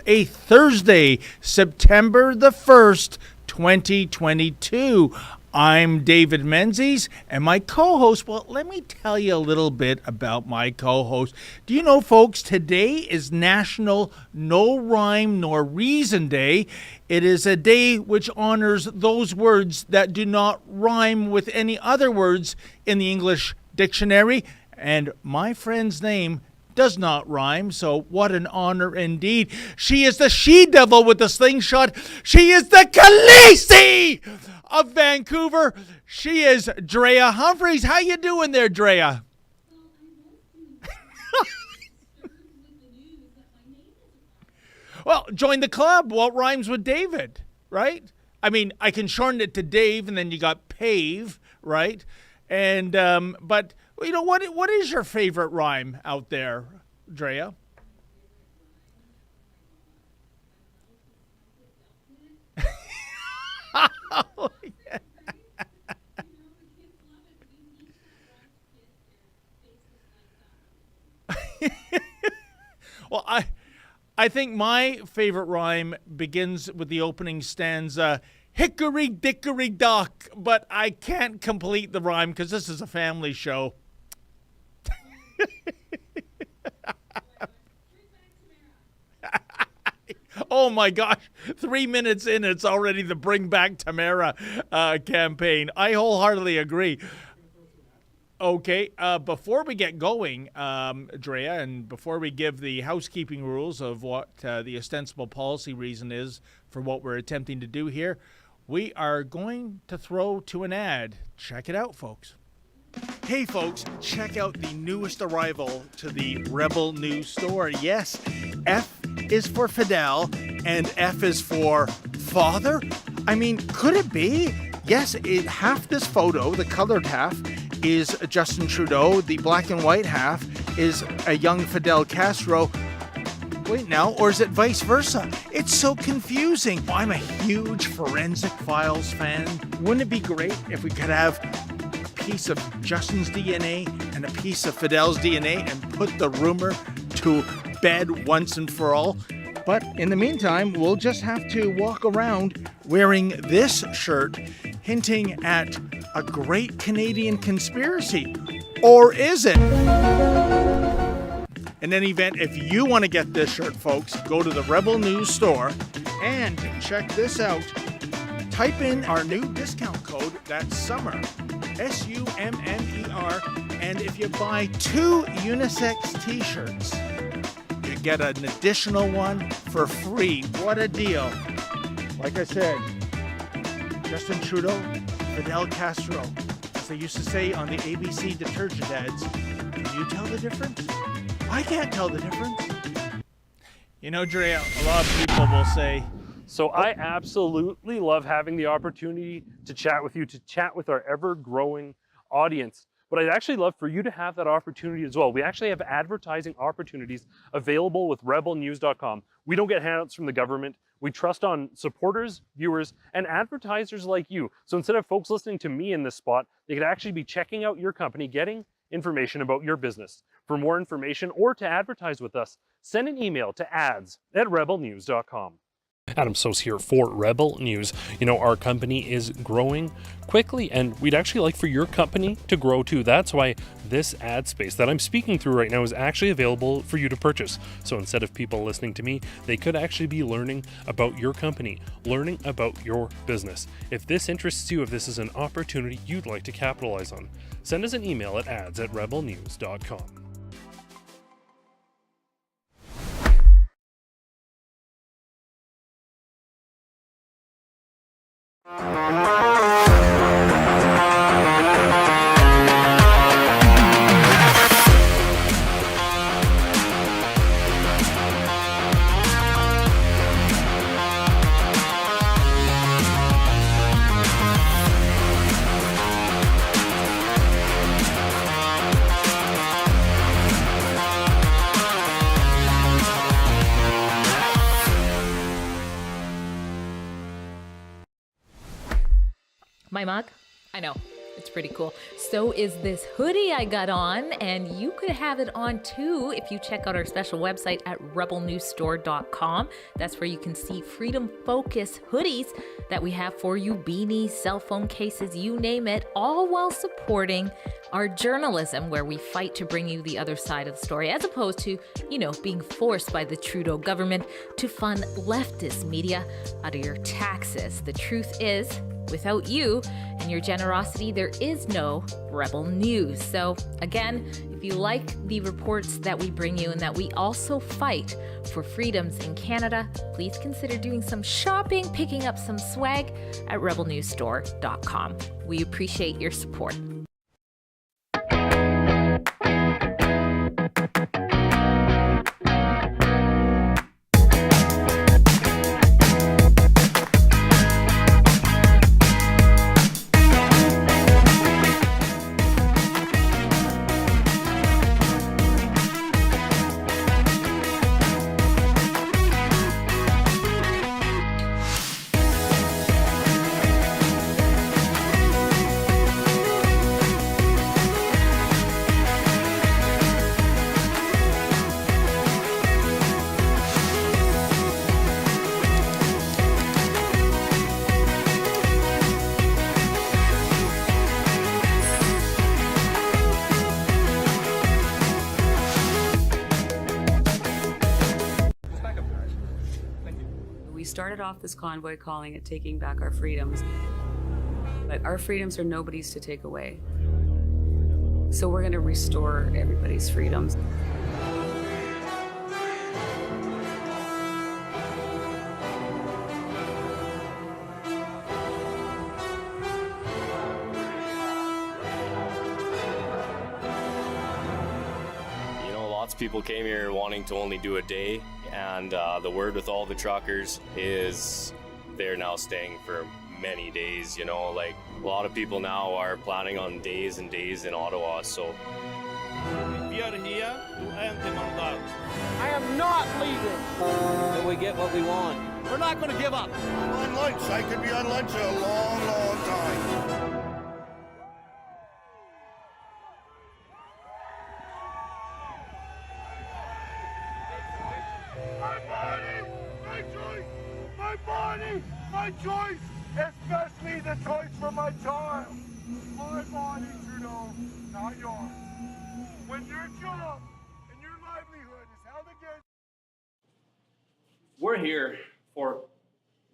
a Thursday, September the 1st, 2022. I'm David Menzies, and my co-host, well, let me tell you a little bit about my co-host. Do you know, folks, today is National No Rhyme Nor Reason Day. It is a day which honors those words that do not rhyme with any other words in the English dictionary, and my friend's name does not rhyme, so what an honor indeed. She is the she-devil with the slingshot. She is the Khaleesi of Vancouver. She is Drea Humphreys. How you doing there, Drea? Well, join the club. What rhymes with David, right? I mean, I can shorten it to Dave, and then you got Pave, right? And but you know what is your favorite rhyme out there, Drea? Oh, yeah. Well, I think my favorite rhyme begins with the opening stanza, hickory dickory dock, but I can't complete the rhyme because this is a family show. Oh my gosh, 3 minutes in, it's already the Bring Back Tamara campaign. I wholeheartedly agree. Okay, before we get going, Drea, and before we give the housekeeping rules of what the ostensible policy reason is for what we're attempting to do here, we are going to throw to an ad. Check it out, folks. Hey, folks, check out the newest arrival to the Rebel News store. Yes, F is for Fidel, and F is for father? I mean, could it be? Yes, half this photo, the colored half, is Justin Trudeau. The black and white half is a young Fidel Castro. Wait now, or is it vice versa? It's so confusing. I'm a huge Forensic Files fan. Wouldn't it be great if we could have a piece of Justin's DNA and a piece of Fidel's DNA and put the rumor to bed once and for all? But in the meantime, we'll just have to walk around wearing this shirt, hinting at a great Canadian conspiracy. Or is it? In any event, if you want to get this shirt, folks, go to the Rebel News store and check this out. Type in our new discount code, that's SUMMER, SUMMER, and if you buy 2 unisex t-shirts, you get an additional one for free. What a deal. Like I said, Justin Trudeau, Fidel Castro, as they used to say on the ABC detergent ads, can you tell the difference? I can't tell the difference. You know, Drea, a lot of people will say... So I absolutely love having the opportunity to chat with you, to chat with our ever-growing audience. But I'd actually love for you to have that opportunity as well. We actually have advertising opportunities available with rebelnews.com. We don't get handouts from the government. We trust on supporters, viewers, and advertisers like you. So instead of folks listening to me in this spot, they could actually be checking out your company, getting information about your business. For more information or to advertise with us, send an email to ads@rebelnews.com. Adam Sos here for Rebel News. You know, our company is growing quickly, and we'd actually like for your company to grow too. That's why this ad space that I'm speaking through right now is actually available for you to purchase. So instead of people listening to me, they could actually be learning about your company, learning about your business. If this interests you, if this is an opportunity you'd like to capitalize on, send us an email at ads@rebelnews.com. My mug? I know. It's pretty cool. So is this hoodie I got on, and you could have it on too if you check out our special website at rebelnewsstore.com. That's where you can see Freedom Focus hoodies that we have for you, beanies, cell phone cases, you name it, all while supporting our journalism, where we fight to bring you the other side of the story, as opposed to, being forced by the Trudeau government to fund leftist media out of your taxes. The truth is, without you and your generosity, there is no Rebel News. So again, if you like the reports that we bring you and that we also fight for freedoms in Canada, please consider doing some shopping, picking up some swag at rebelnewsstore.com. We appreciate your support. We started off this convoy calling it taking back our freedoms, but our freedoms are nobody's to take away. So we're going to restore everybody's freedoms. Lots of people came here wanting to only do a day, and the word with all the truckers is they're now staying for many days. Like a lot of people now are planning on days and days in Ottawa. So we are here to end the mandat. I am not leaving till we get what we want. We're not going to give up. I'm on lunch. I could be on lunch a long, long time. My choice, especially the choice for my child. My body, Trudeau, not yours. When your job and your livelihood is held against... We're here for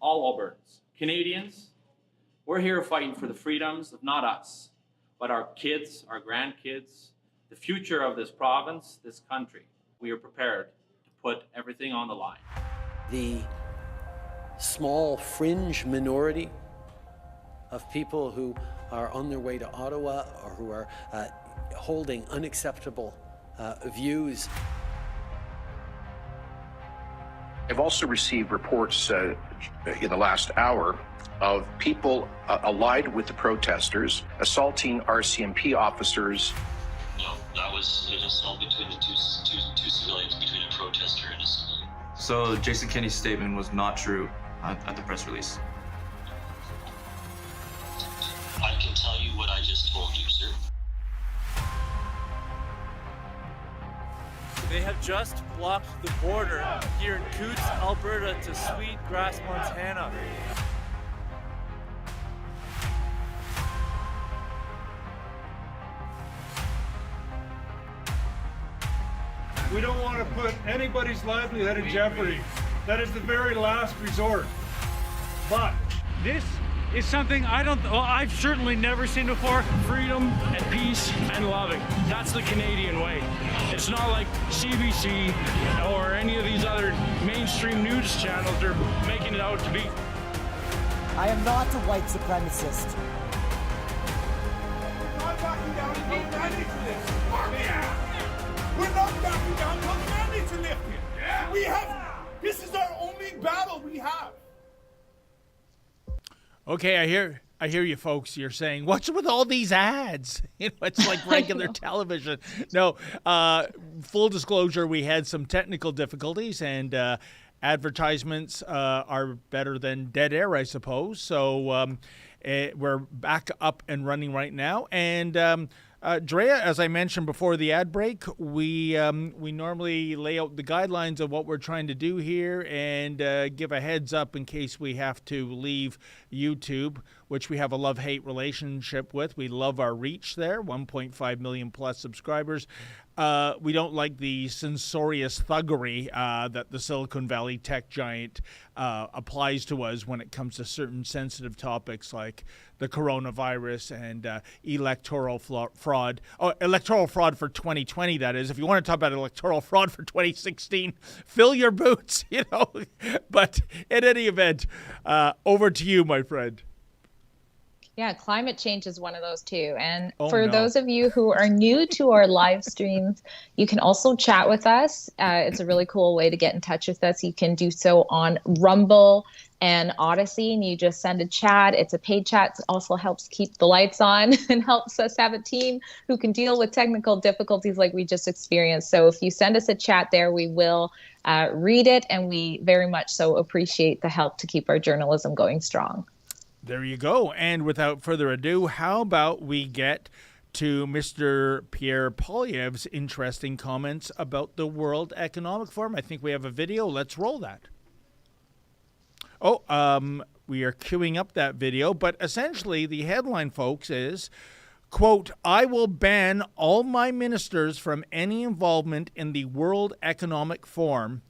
all Albertans, Canadians. We're here fighting for the freedoms of not us, but our kids, our grandkids, the future of this province, this country. We are prepared to put everything on the line. The small fringe minority of people who are on their way to Ottawa or who are holding unacceptable views. I've also received reports in the last hour of people allied with the protesters assaulting RCMP officers. No, that was an assault between the two civilians, between a protester and a civilian. So Jason Kenney's statement was not true at the press release. I can tell you what I just told you, sir. They have just blocked the border here in Coutts, Alberta to Sweetgrass, Montana. We don't want to put anybody's livelihood in jeopardy. That is the very last resort. But this is something I've certainly never seen before. Freedom and peace and loving. That's the Canadian way. It's not like CBC or any of these other mainstream news channels are making it out to be. I am not a white supremacist. we're not backing down until the mandates are lifted. Yeah. We're not backing down until the mandates are lifted. Yeah. This is our only battle we have. Okay, I hear you folks. You're saying, what's with all these ads? It's like regular television. No, full disclosure, we had some technical difficulties, and advertisements are better than dead air, I suppose. So we're back up and running right now. And Drea, as I mentioned before the ad break, we normally lay out the guidelines of what we're trying to do here and give a heads up in case we have to leave YouTube, which we have a love-hate relationship with. We love our reach there, 1.5 million plus subscribers. We don't like the censorious thuggery that the Silicon Valley tech giant applies to us when it comes to certain sensitive topics like the coronavirus and electoral fraud. Oh, electoral fraud for 2020, that is. If you want to talk about electoral fraud for 2016, fill your boots, you know. But in any event, over to you, my friend. Yeah, climate change is one of those too. And no. those of you who are new to our live streams, you can also chat with us. It's a really cool way to get in touch with us. You can do so on Rumble and Odyssey, and you just send a chat. It's a paid chat. It also helps keep the lights on and helps us have a team who can deal with technical difficulties like we just experienced. So if you send us a chat there, we will read it, and we very much so appreciate the help to keep our journalism going strong. There you go. And without further ado, how about we get to Mr. Pierre Poilievre's interesting comments about the World Economic Forum. I think we have a video. Let's roll that. We are queuing up that video, but essentially the headline, folks, is, quote, "I will ban all my ministers from any involvement in the World Economic Forum."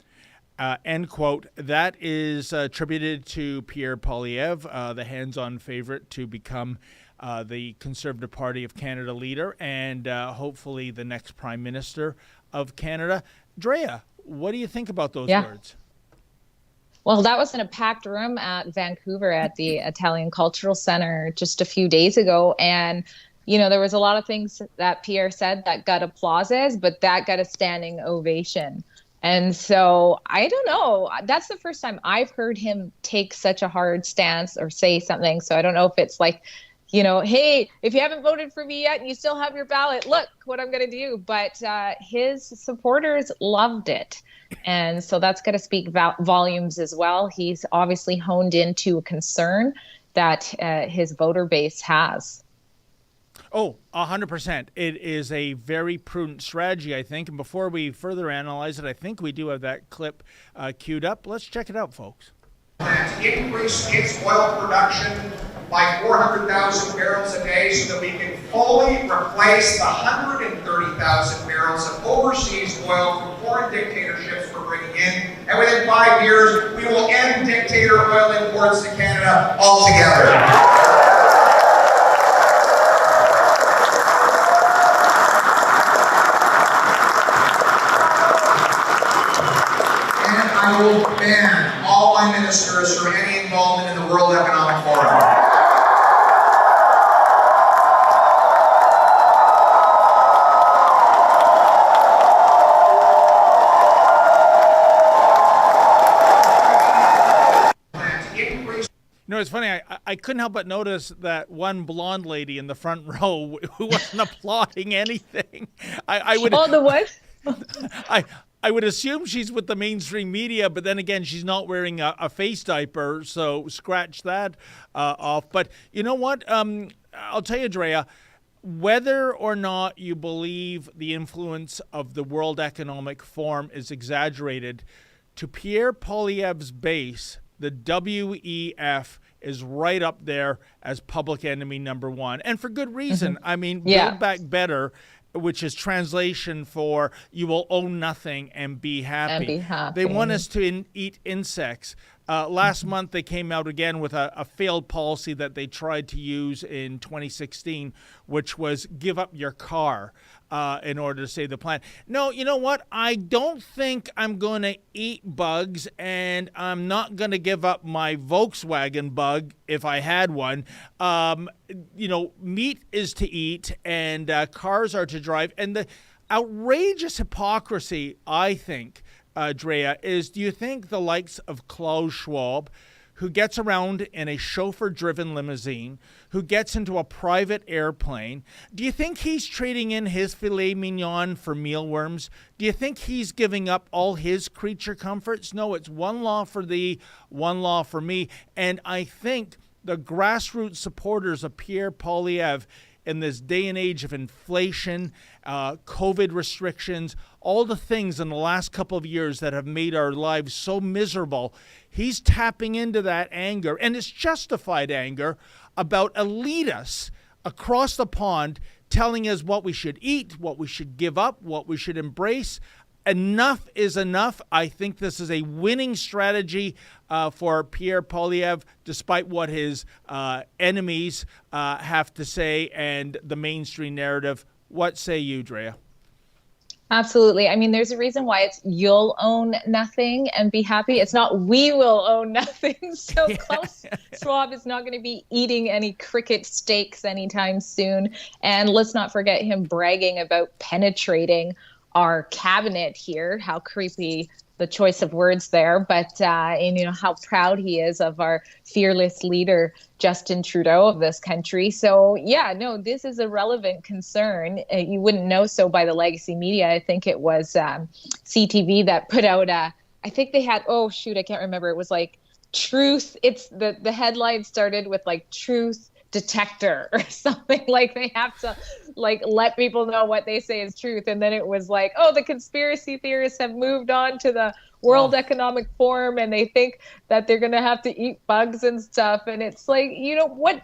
End quote. That is attributed to Pierre Poilievre, the hands-on favorite to become the Conservative Party of Canada leader and hopefully the next Prime Minister of Canada. Drea, what do you think about those words? Well, that was in a packed room at Vancouver at the Italian Cultural Center just a few days ago. And, you know, there was a lot of things that Pierre said that got applauses, but that got a standing ovation. And so I don't know. That's the first time I've heard him take such a hard stance or say something. So I don't know if it's like, you know, hey, if you haven't voted for me yet and you still have your ballot, look what I'm going to do. But his supporters loved it. And so that's going to speak volumes as well. He's obviously honed into a concern that his voter base has. Oh, 100%. It is a very prudent strategy, I think. And before we further analyze it, I think we do have that clip queued up. Let's check it out, folks. To increase its oil production by 400,000 barrels a day so that we can fully replace the 130,000 barrels of overseas oil from foreign dictatorships we're bringing in. And within 5 years, we will end dictator oil imports to Canada altogether. I will ban all my ministers from any involvement in the World Economic Forum. You know, it's funny, I couldn't help but notice that one blonde lady in the front row who wasn't applauding anything. I would. Oh, the what? I would assume she's with the mainstream media, but then again, she's not wearing a face diaper, so scratch that off. But you know what? I'll tell you, Drea, whether or not you believe the influence of the World Economic Forum is exaggerated, to Pierre Poilievre's base, the WEF is right up there as public enemy number one. And for good reason. I mean, Build Back Better, which is translation for you will own nothing and be happy. And be happy. They want us to eat insects. Last month, they came out again with a failed policy that they tried to use in 2016, which was give up your car in order to save the planet. No, you know what? I don't think I'm going to eat bugs, and I'm not going to give up my Volkswagen bug if I had one. You know, meat is to eat, and cars are to drive. And the outrageous hypocrisy, I think, Drea, is do you think the likes of Klaus Schwab, who gets around in a chauffeur-driven limousine, who gets into a private airplane. Do you think he's trading in his filet mignon for mealworms? Do you think he's giving up all his creature comforts? No, it's one law for thee, one law for me. And I think the grassroots supporters of Pierre Poilievre in this day and age of inflation, COVID restrictions, all the things in the last couple of years that have made our lives so miserable, he's tapping into that anger, and it's justified anger, about elitists across the pond telling us what we should eat, what we should give up, what we should embrace. Enough is enough. I think this is a winning strategy for Pierre Poilievre, despite what his enemies have to say and the mainstream narrative. What say you, Drea? Absolutely. I mean, there's a reason why it's you'll own nothing and be happy. It's not we will own nothing. So Klaus Schwab is not going to be eating any cricket steaks anytime soon. And let's not forget him bragging about penetrating our cabinet here. How creepy, the choice of words there, but and you know how proud he is of our fearless leader Justin Trudeau of this country. So yeah, no, this is a relevant concern. You wouldn't know so by the legacy media. I think it was CTV that put out I think they had, oh shoot, I can't remember. It was like truth. It's the headline started with like truth detector or something, like they have to like let people know what they say is truth, and then it was like, oh, the conspiracy theorists have moved on to the World Economic Forum and they think that they're going to have to eat bugs and stuff, and it's like, you know,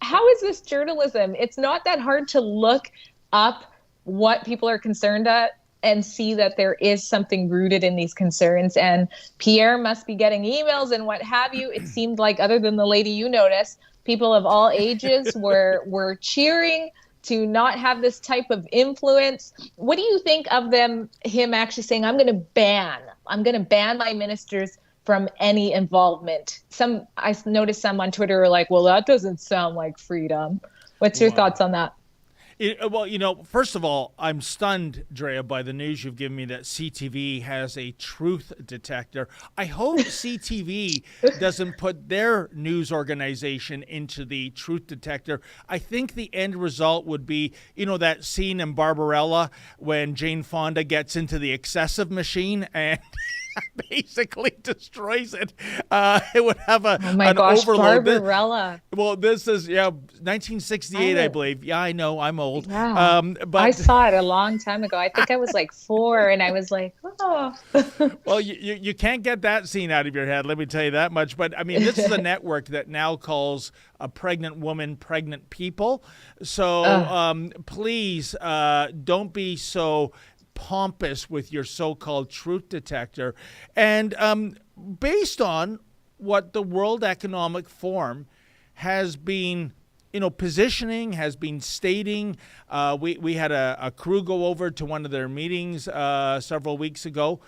how is this journalism? It's not that hard to look up what people are concerned at and see that there is something rooted in these concerns. And Pierre must be getting emails and what have you. It seemed like, other than the lady you noticed, people of all ages were cheering to not have this type of influence. What do you think of him actually saying, I'm going to ban my ministers from any involvement? I noticed some on Twitter were like, well, that doesn't sound like freedom. What's your thoughts on that? Well, you know, first of all, I'm stunned, Drea, by the news you've given me that CTV has a truth detector. I hope CTV doesn't put their news organization into the truth detector. I think the end result would be, you know, that scene in Barbarella when Jane Fonda gets into the excessive machine and basically destroys it. It would have an overload. Barbarella. Well, this is 1968, I believe. Yeah, I know, I'm old. Yeah. But I saw it a long time ago. I think I was like 4, and I was like, oh. Well, you can't get that scene out of your head. Let me tell you that much. But I mean, this is a network that now calls a pregnant woman pregnant people. So please don't be so pompous with your so-called truth detector. And based on what the World Economic Forum has been, you know, positioning, has been stating, we had a crew go over to one of their meetings several weeks ago.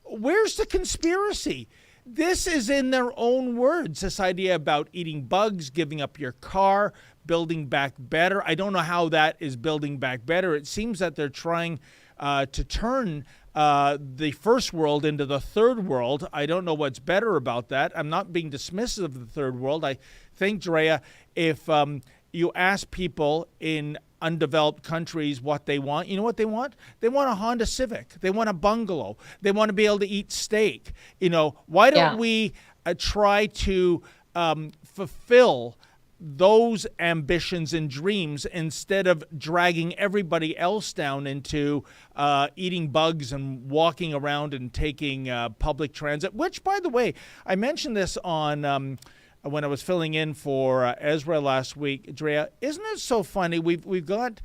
Where's the conspiracy? This is in their own words, this idea about eating bugs, giving up your car, building back better. I don't know how that is building back better. It seems that they're trying to turn the first world into the third world. I don't know what's better about that. I'm not being dismissive of the third world. I think, Drea, if you ask people in undeveloped countries what they want, you know what they want? They want a Honda Civic. They want a bungalow. They want to be able to eat steak. You know, why don't we try to fulfill those ambitions and dreams instead of dragging everybody else down into eating bugs and walking around and taking public transit, which, by the way, I mentioned this on when I was filling in for Ezra last week. Drea, isn't it so funny? We've got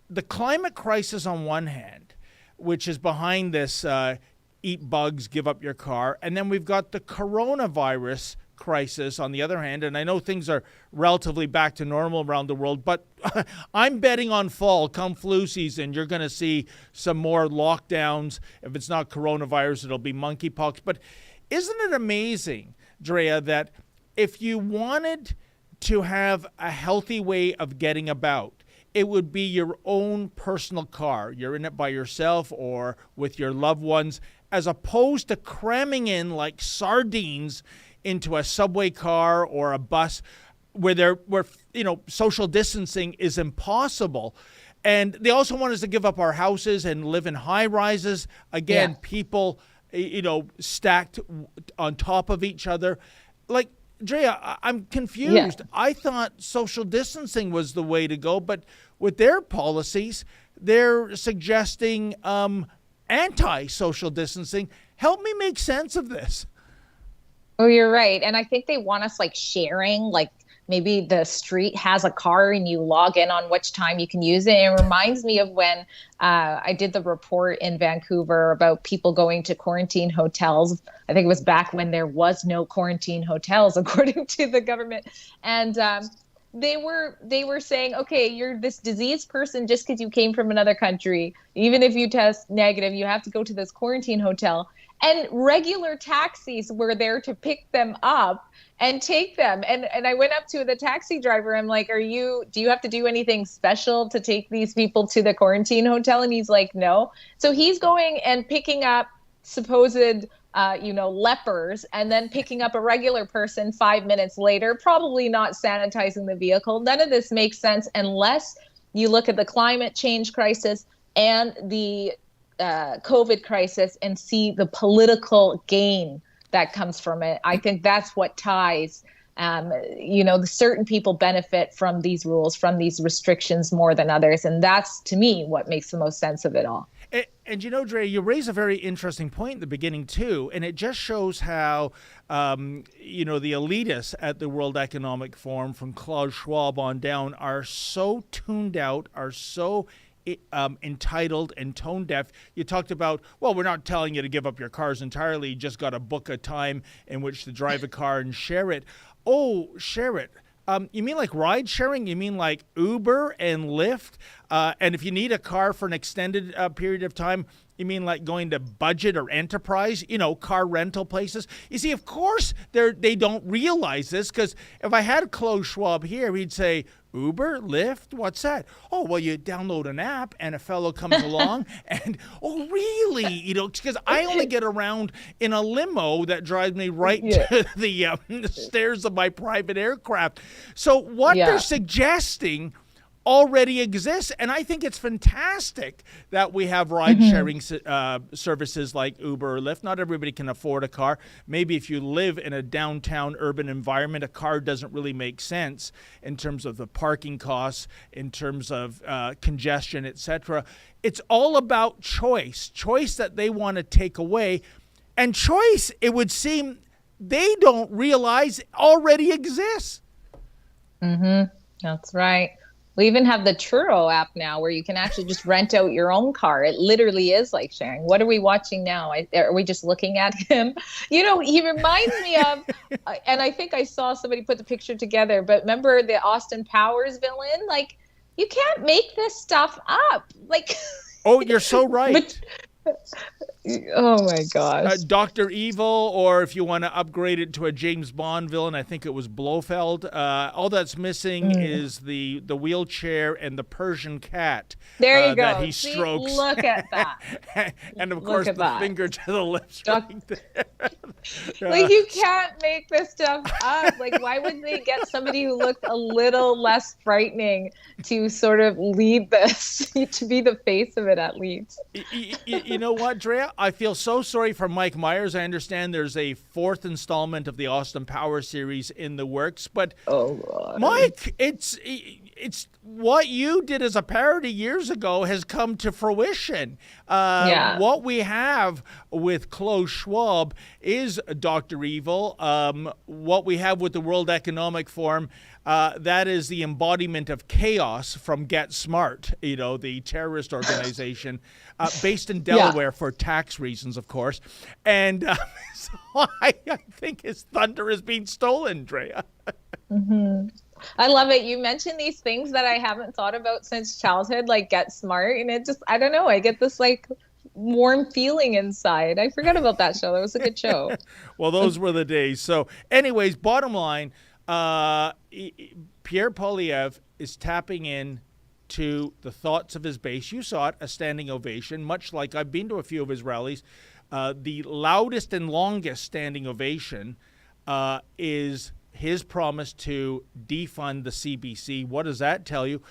the climate crisis on one hand, which is behind this eat bugs, give up your car, and then we've got the coronavirus crisis on the other hand, and I know things are relatively back to normal around the world, but I'm betting on fall, come flu season, you're going to see some more lockdowns. If it's not coronavirus, it'll be monkeypox. But isn't it amazing, Drea, that if you wanted to have a healthy way of getting about, it would be your own personal car. You're in it by yourself or with your loved ones, as opposed to cramming in like sardines into a subway car or a bus where social distancing is impossible. And they also want us to give up our houses and live in high rises. Again, people, stacked on top of each other. Like, Drea, I'm confused. I thought social distancing was the way to go, but with their policies, they're suggesting anti-social distancing. Help me make sense of this. Oh, you're right. And I think they want us sharing, maybe the street has a car and you log in on which time you can use it. It reminds me of when I did the report in Vancouver about people going to quarantine hotels. I think it was back when there was no quarantine hotels, according to the government. And they were saying, okay, you're this diseased person just because you came from another country. Even if you test negative, you have to go to this quarantine hotel. And regular taxis were there to pick them up and take them. And I went up to the taxi driver. I'm like, do you have to do anything special to take these people to the quarantine hotel? And he's like, no. So he's going and picking up supposed, lepers, and then picking up a regular person 5 minutes later, probably not sanitizing the vehicle. None of this makes sense unless you look at the climate change crisis and the COVID crisis and see the political gain that comes from it. I think that's what ties, the certain people benefit from these rules, from these restrictions more than others. And that's, to me, what makes the most sense of it all. And Drea, you raise a very interesting point in the beginning, too. And it just shows how, the elitists at the World Economic Forum, from Klaus Schwab on down, are so tuned out, are so entitled and tone deaf. You talked about, well, we're not telling you to give up your cars entirely. You just got to book a time in which to drive a car and share it. Oh, share it. You mean like ride sharing? You mean like Uber and Lyft? And if you need a car for an extended period of time, you mean like going to Budget or Enterprise, car rental places? You see, of course, they don't realize this, because if I had Klaus Schwab here, he'd say, Uber, Lyft, what's that? Oh, well, you download an app and a fellow comes along and, oh, really? Because I only get around in a limo that drives me right to the stairs of my private aircraft. So what they're suggesting already exists, and I think it's fantastic that we have ride-sharing services like Uber or Lyft. Not everybody can afford a car. Maybe if you live in a downtown urban environment, a car doesn't really make sense in terms of the parking costs, in terms of congestion, etc. It's all about choice that they want to take away, and choice, it would seem, they don't realize already exists. That's right. We even have the Truro app now where you can actually just rent out your own car. It literally is like sharing. What are we watching now? Are we just looking at him? He reminds me of, and I think I saw somebody put the picture together, but remember the Austin Powers villain? Like, you can't make this stuff up. Like, oh, you're so right. Oh my gosh. Dr. Evil, or if you want to upgrade it to a James Bond villain, I think it was Blofeld. All that's missing is the wheelchair and the Persian cat. There you go. That he strokes. Look at that. And of course the finger to the lips right there. Like, you can't make this stuff up. Like, why wouldn't they get somebody who looked a little less frightening to sort of lead this, to be the face of it at least? You know what, Drea? I feel so sorry for Mike Myers. I understand there's a 4th installment of the Austin Powers series in the works, but Mike, it's what you did as a parody years ago has come to fruition. What we have with Klaus Schwab is Dr. Evil. What we have with the World Economic Forum, that is the embodiment of chaos from Get Smart, the terrorist organization based in Delaware for tax reasons, of course. And so I think his thunder is being stolen, Drea. I love it. You mentioned these things that I haven't thought about since childhood, like Get Smart. And it just, I don't know, I get this warm feeling inside. I forgot about that show. That was a good show. Well, those were the days. So anyways, bottom line, Pierre Poilievre is tapping in to the thoughts of his base. You saw it, a standing ovation, much like I've been to a few of his rallies. The loudest and longest standing ovation is his promise to defund the CBC. What does that tell you?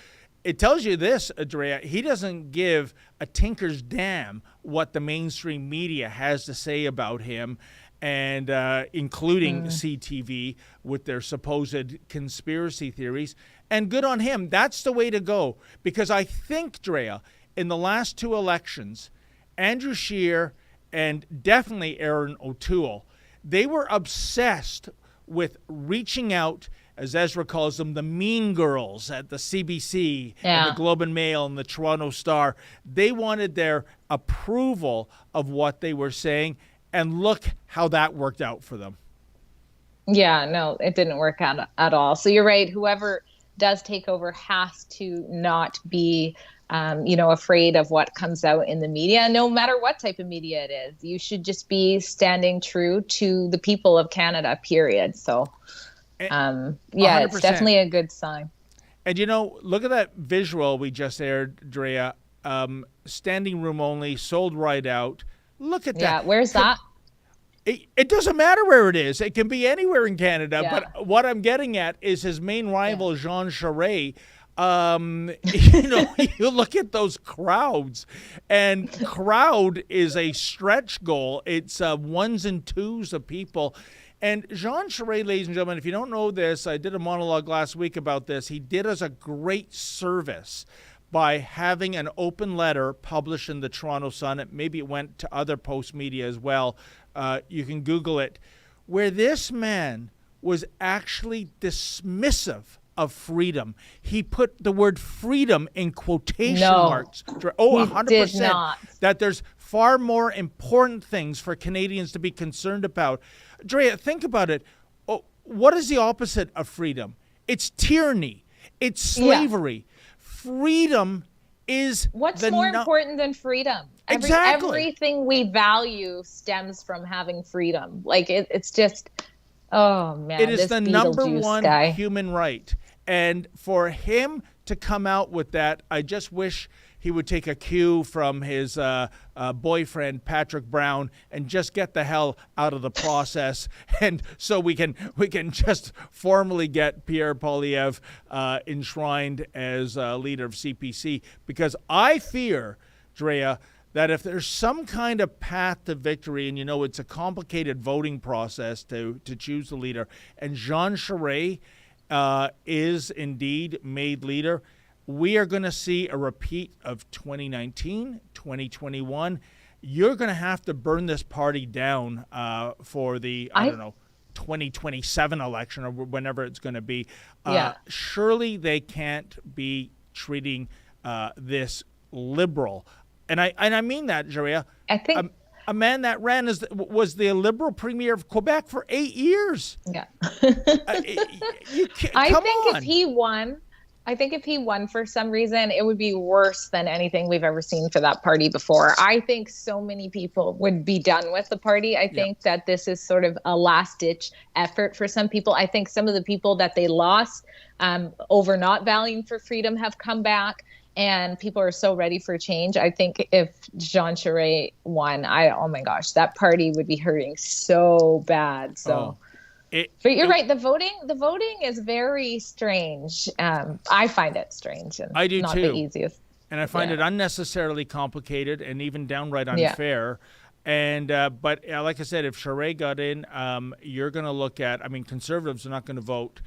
It tells you this, Drea. He doesn't give a tinker's damn what the mainstream media has to say about him, and including CTV with their supposed conspiracy theories. And good on him. That's the way to go. Because I think, Drea, in the last 2 elections, Andrew Scheer and definitely Aaron O'Toole, they were obsessed with reaching out, as Ezra calls them, the mean girls at the CBC and the Globe and Mail and the Toronto Star. They wanted their approval of what they were saying, and look how that worked out for them. Yeah, no, it didn't work out at all. So you're right. Whoever does take over has to not be, afraid of what comes out in the media, no matter what type of media it is. You should just be standing true to the people of Canada, period. So, it's 100%. definitely a good sign. And, look at that visual we just aired, Drea. Standing room only, sold right out. Look at that. Yeah, where's that? It doesn't matter where it is. It can be anywhere in Canada. Yeah. But what I'm getting at is his main rival, Jean Charest. You look at those crowds, and crowd is a stretch goal. It's ones and twos of people. And Jean Charest, ladies and gentlemen, if you don't know this, I did a monologue last week about this. He did us a great service by having an open letter published in the Toronto Sun. Maybe it went to other post media as well. You can Google it, where this man was actually dismissive of freedom. He put the word freedom in quotation marks. Oh, 100%. That there's far more important things for Canadians to be concerned about. Drea, think about it. Oh, what is the opposite of freedom? It's tyranny. It's slavery. Yeah. Freedom is what's more important than freedom? Exactly. Everything we value stems from having freedom. Like it's just, oh man, it is the number one human right. And for him to come out with that, I just wish he would take a cue from his boyfriend, Patrick Brown, and just get the hell out of the process. And so we can just formally get Pierre Poilievre enshrined as leader of CPC. Because I fear, Drea, that if there's some kind of path to victory, and it's a complicated voting process to choose the leader, and Jean Charest is indeed made leader, we are going to see a repeat of 2019, 2021. You're going to have to burn this party down for the, 2027 election or whenever it's going to be. Surely they can't be treating this liberal. And I mean that, Drea. I think a man that was the Liberal Premier of Quebec for 8 years. Yeah. I think if he won for some reason, it would be worse than anything we've ever seen for that party before. I think so many people would be done with the party. I think that this is sort of a last-ditch effort for some people. I think some of the people that they lost over not valuing for freedom have come back. And people are so ready for change. I think if Jean Charest won, oh my gosh, that party would be hurting so bad. So, but you're right. The voting is very strange. I find it strange and I do not too. The easiest. And I find it unnecessarily complicated and even downright unfair. And but like I said, if Charest got in, you're going to look at. I mean, Conservatives are not going to vote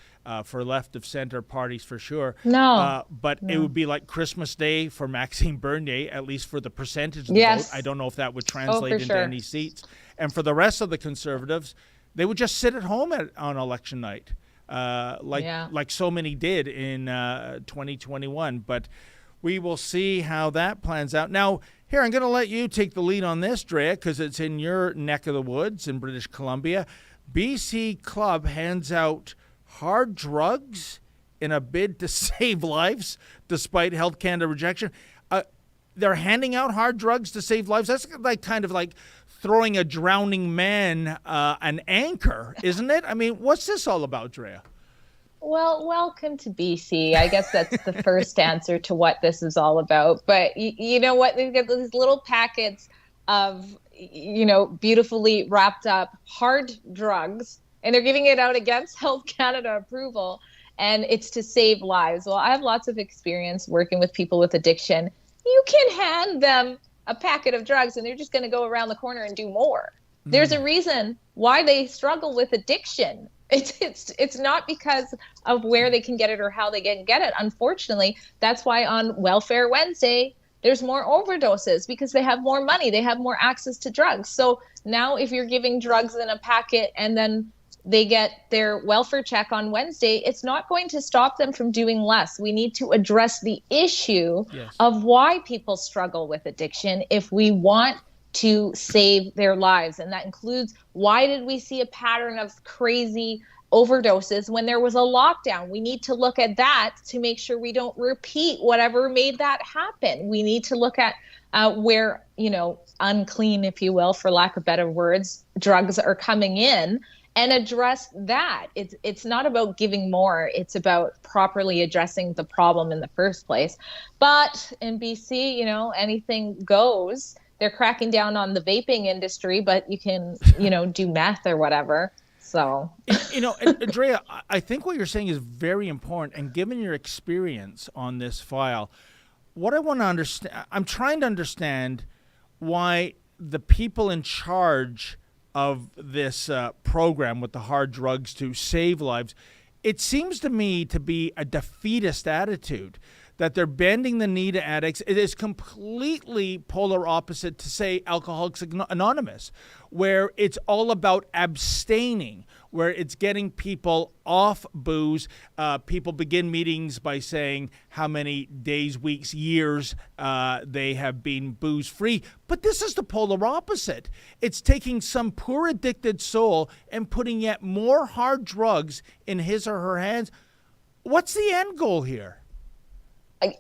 for left of center parties for sure. No, but it would be like Christmas Day for Maxime Bernier, at least for the percentage of the vote. I don't know if that would translate into any seats. And for the rest of the Conservatives, they would just sit at home on election night, like so many did in 2021. But we will see how that plans out. Now, here, I'm going to let you take the lead on this, Drea, because it's in your neck of the woods in British Columbia. BC Club hands out hard drugs in a bid to save lives despite Health Canada rejection. They're handing out hard drugs to save lives. That's kind of like throwing a drowning man an anchor, isn't it? I mean, what's this all about, Drea? Well, welcome to BC. I guess that's the first answer to what this is all about. But you know what? They've got these little packets of, beautifully wrapped up hard drugs and they're giving it out against Health Canada approval, and it's to save lives. Well, I have lots of experience working with people with addiction. You can hand them a packet of drugs and they're just going to go around the corner and do more. There's a reason why they struggle with addiction. It's not because of where they can get it or how they can get it. Unfortunately, that's why on Welfare Wednesday, there's more overdoses, because they have more money. They have more access to drugs. So now if you're giving drugs in a packet and then they get their welfare check on Wednesday, it's not going to stop them from doing less. We need to address the issue of why people struggle with addiction if we want to save their lives. And that includes, why did we see a pattern of crazy overdoses when there was a lockdown? We need to look at that to make sure we don't repeat whatever made that happen. We need to look at where, unclean, if you will, for lack of better words, drugs are coming in, and address that. It's not about giving more. It's about properly addressing the problem in the first place. But in BC, anything goes. They're cracking down on the vaping industry, but you can, do meth or whatever. So, Drea, I think what you're saying is very important. And given your experience on this file, what I want to understand, I'm trying to understand why the people in charge of this program with the hard drugs to save lives, it seems to me to be a defeatist attitude, that they're bending the knee to addicts. It is completely polar opposite to, say, Alcoholics Anonymous, where it's all about abstaining, where it's getting people off booze. People begin meetings by saying how many days, weeks, years they have been booze-free. But this is the polar opposite. It's taking some poor addicted soul and putting yet more hard drugs in his or her hands. What's the end goal here?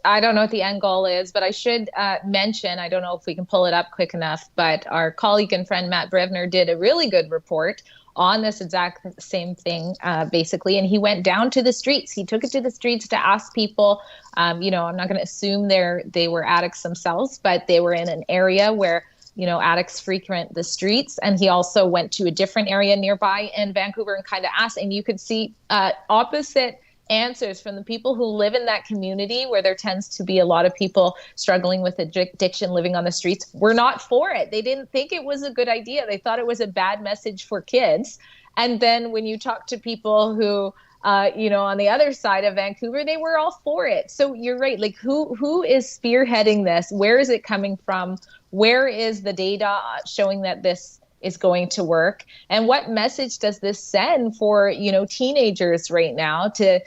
I don't know what the end goal is, but I should mention, I don't know if we can pull it up quick enough, but our colleague and friend Matt Brevner did a really good report on this exact same thing, basically. And he went down to the streets. He took it to the streets to ask people, I'm not going to assume they were addicts themselves, but they were in an area where, addicts frequent the streets. And he also went to a different area nearby in Vancouver and kind of asked, and you could see opposite answers from the people who live in that community where there tends to be a lot of people struggling with addiction living on the streets. Were not for it. They didn't think it was a good idea. They thought it was a bad message for kids. And then when you talk to people who, on the other side of Vancouver, they were all for it. So you're right. Like, who is spearheading this? Where is it coming from? Where is the data showing that this is going to work? And what message does this send for, teenagers right now to,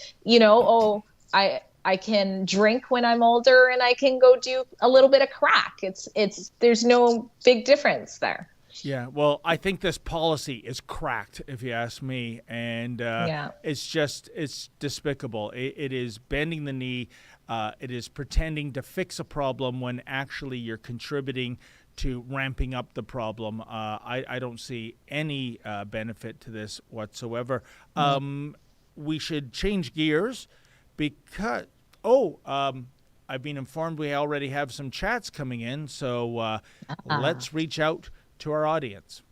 I can drink when I'm older and I can go do a little bit of crack. There's no big difference there. Yeah, well, I think this policy is cracked, if you ask me, and it's despicable. It is bending the knee. It is pretending to fix a problem when actually you're contributing to ramping up the problem. I don't see any benefit to this whatsoever. We should change gears because, I've been informed we already have some chats coming in, so let's reach out to our audience.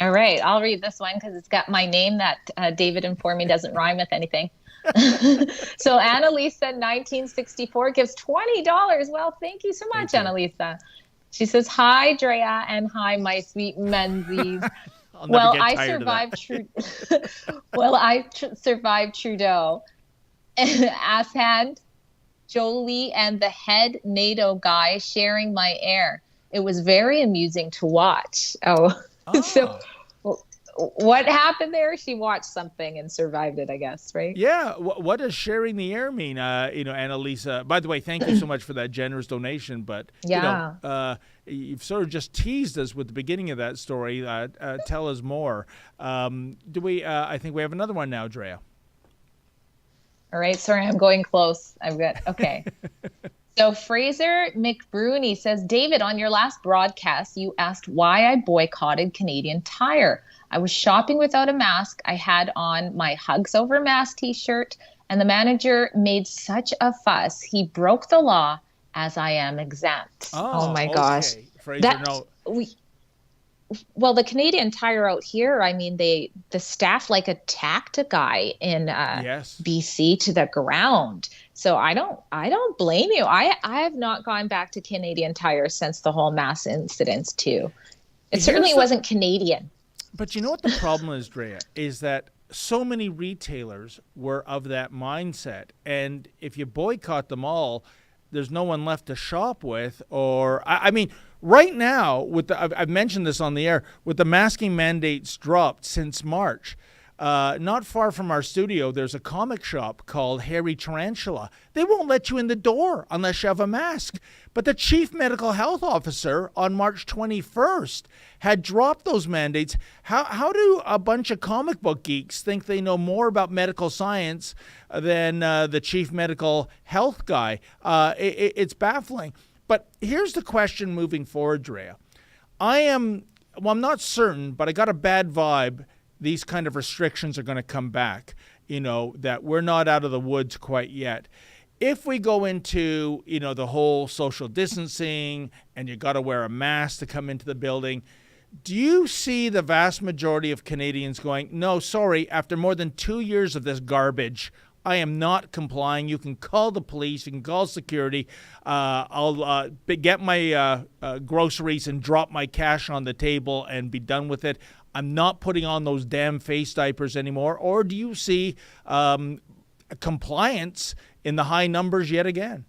All right, I'll read this one because it's got my name that David informed me doesn't rhyme with anything. So Annalisa 1964 gives $20. Well, thank you so much, Annalisa. She says, "Hi, Drea, and hi, my sweet Menzies." I survived Trudeau, Asshand, Jolie, and the head NATO guy sharing my air. It was very amusing to watch. So what happened there? She watched something and survived it, I guess, right? Yeah. What does sharing the air mean? Annalisa, by the way, thank you so much for that generous donation. But, you've sort of just teased us with the beginning of that story. Tell us more. I think we have another one now, Drea. All right. Sorry, I'm going close. Okay. So Fraser McBrooney says, David, on your last broadcast, you asked why I boycotted Canadian Tire. I was shopping without a mask. I had on my Hugs Over Mask t-shirt, and the manager made such a fuss. He broke the law as I am exempt. Oh my gosh. Fraser, Well, the Canadian Tire out here, I mean, the staff like attacked a guy in BC to the ground. So I don't blame you. I have not gone back to Canadian Tire since the whole mass incidents too. It certainly wasn't Canadian. But you know what the problem is, Drea, is that so many retailers were of that mindset. And if you boycott them all, there's no one left to shop with. Or, I mean, right now, I've mentioned this on the air, with the masking mandates dropped since March, not far from our studio, there's a comic shop called Hairy Tarantula. They won't let you in the door unless you have a mask. But the chief medical health officer on March 21st had dropped those mandates. How do a bunch of comic book geeks think they know more about medical science than the chief medical health guy? It's baffling. But here's the question moving forward, Drea. I'm not certain, but I got a bad vibe these kind of restrictions are going to come back, that we're not out of the woods quite yet. If we go into, the whole social distancing and you got to wear a mask to come into the building, do you see the vast majority of Canadians going, no, sorry, after more than 2 years of this garbage, I am not complying. You can call the police. You can call security. I'll get my groceries and drop my cash on the table and be done with it. I'm not putting on those damn face diapers anymore. Or do you see compliance in the high numbers yet again?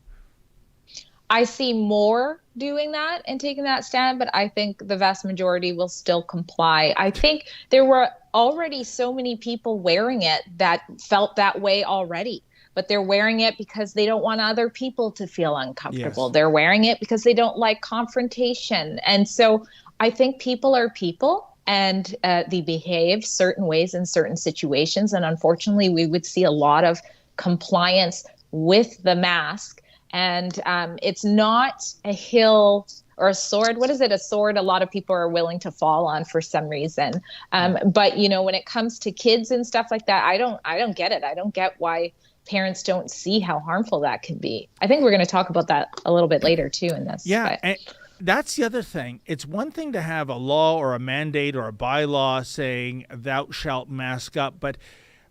I see more doing that and taking that stand, but I think the vast majority will still comply. I think there were already so many people wearing it that felt that way already, but they're wearing it because they don't want other people to feel uncomfortable. Yes. They're wearing it because they don't like confrontation. And so I think people are people, and they behave certain ways in certain situations. And unfortunately, we would see a lot of compliance with the mask. And it's not a hill or a sword. What is it? A sword a lot of people are willing to fall on for some reason. But, when it comes to kids and stuff like that, I don't get it. I don't get why parents don't see how harmful that can be. I think we're going to talk about that a little bit later, too, in this. Yeah. And that's the other thing. It's one thing to have a law or a mandate or a bylaw saying thou shalt mask up, but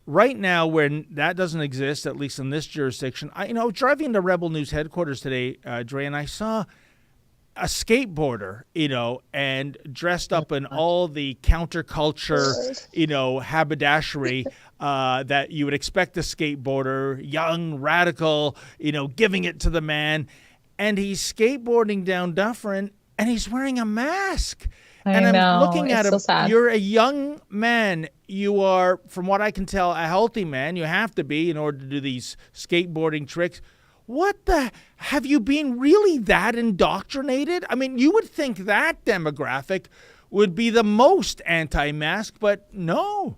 right now, when that doesn't exist, at least in this jurisdiction, I driving to Rebel News headquarters today, Dre, and I saw a skateboarder, and dressed up in all the counterculture, haberdashery that you would expect a skateboarder, young, radical, giving it to the man. And he's skateboarding down Dufferin, and he's wearing a mask. I'm looking at him. So you're a young man. You are, from what I can tell, a healthy man. You have to be in order to do these skateboarding tricks. Have you been really that indoctrinated? I mean, you would think that demographic would be the most anti-mask, but no.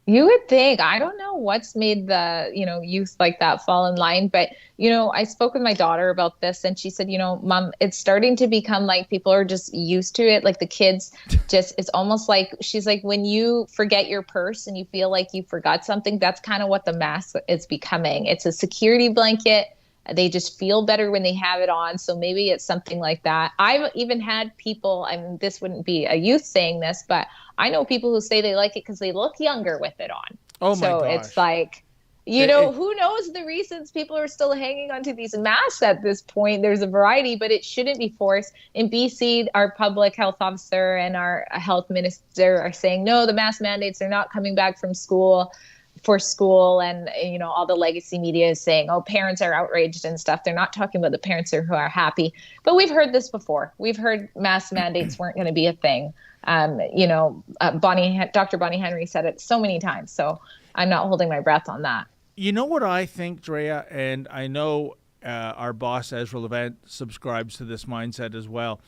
You would think. I don't know what's made the, youth like that fall in line. But, I spoke with my daughter about this, and she said, Mom, it's starting to become like people are just used to it. Like the kids it's almost like, she's like, when you forget your purse and you feel like you forgot something, that's kind of what the mask is becoming. It's a security blanket. They just feel better when they have it on. So maybe it's something like that. I've even had people, this wouldn't be a youth saying this, but I know people who say they like it because they look younger with it on. Oh my gosh. So it's like, who knows the reasons people are still hanging onto these masks at this point. There's a variety, but it shouldn't be forced. In BC, our public health officer and our health minister are saying, no, the mask mandates are not coming back for school. And, all the legacy media is saying, oh, parents are outraged and stuff. They're not talking about the parents who are happy. But we've heard this before. We've heard mask mandates weren't going to be a thing. Dr. Bonnie Henry said it so many times. So I'm not holding my breath on that. You know what I think, Drea, and I know our boss, Ezra Levant, subscribes to this mindset as well.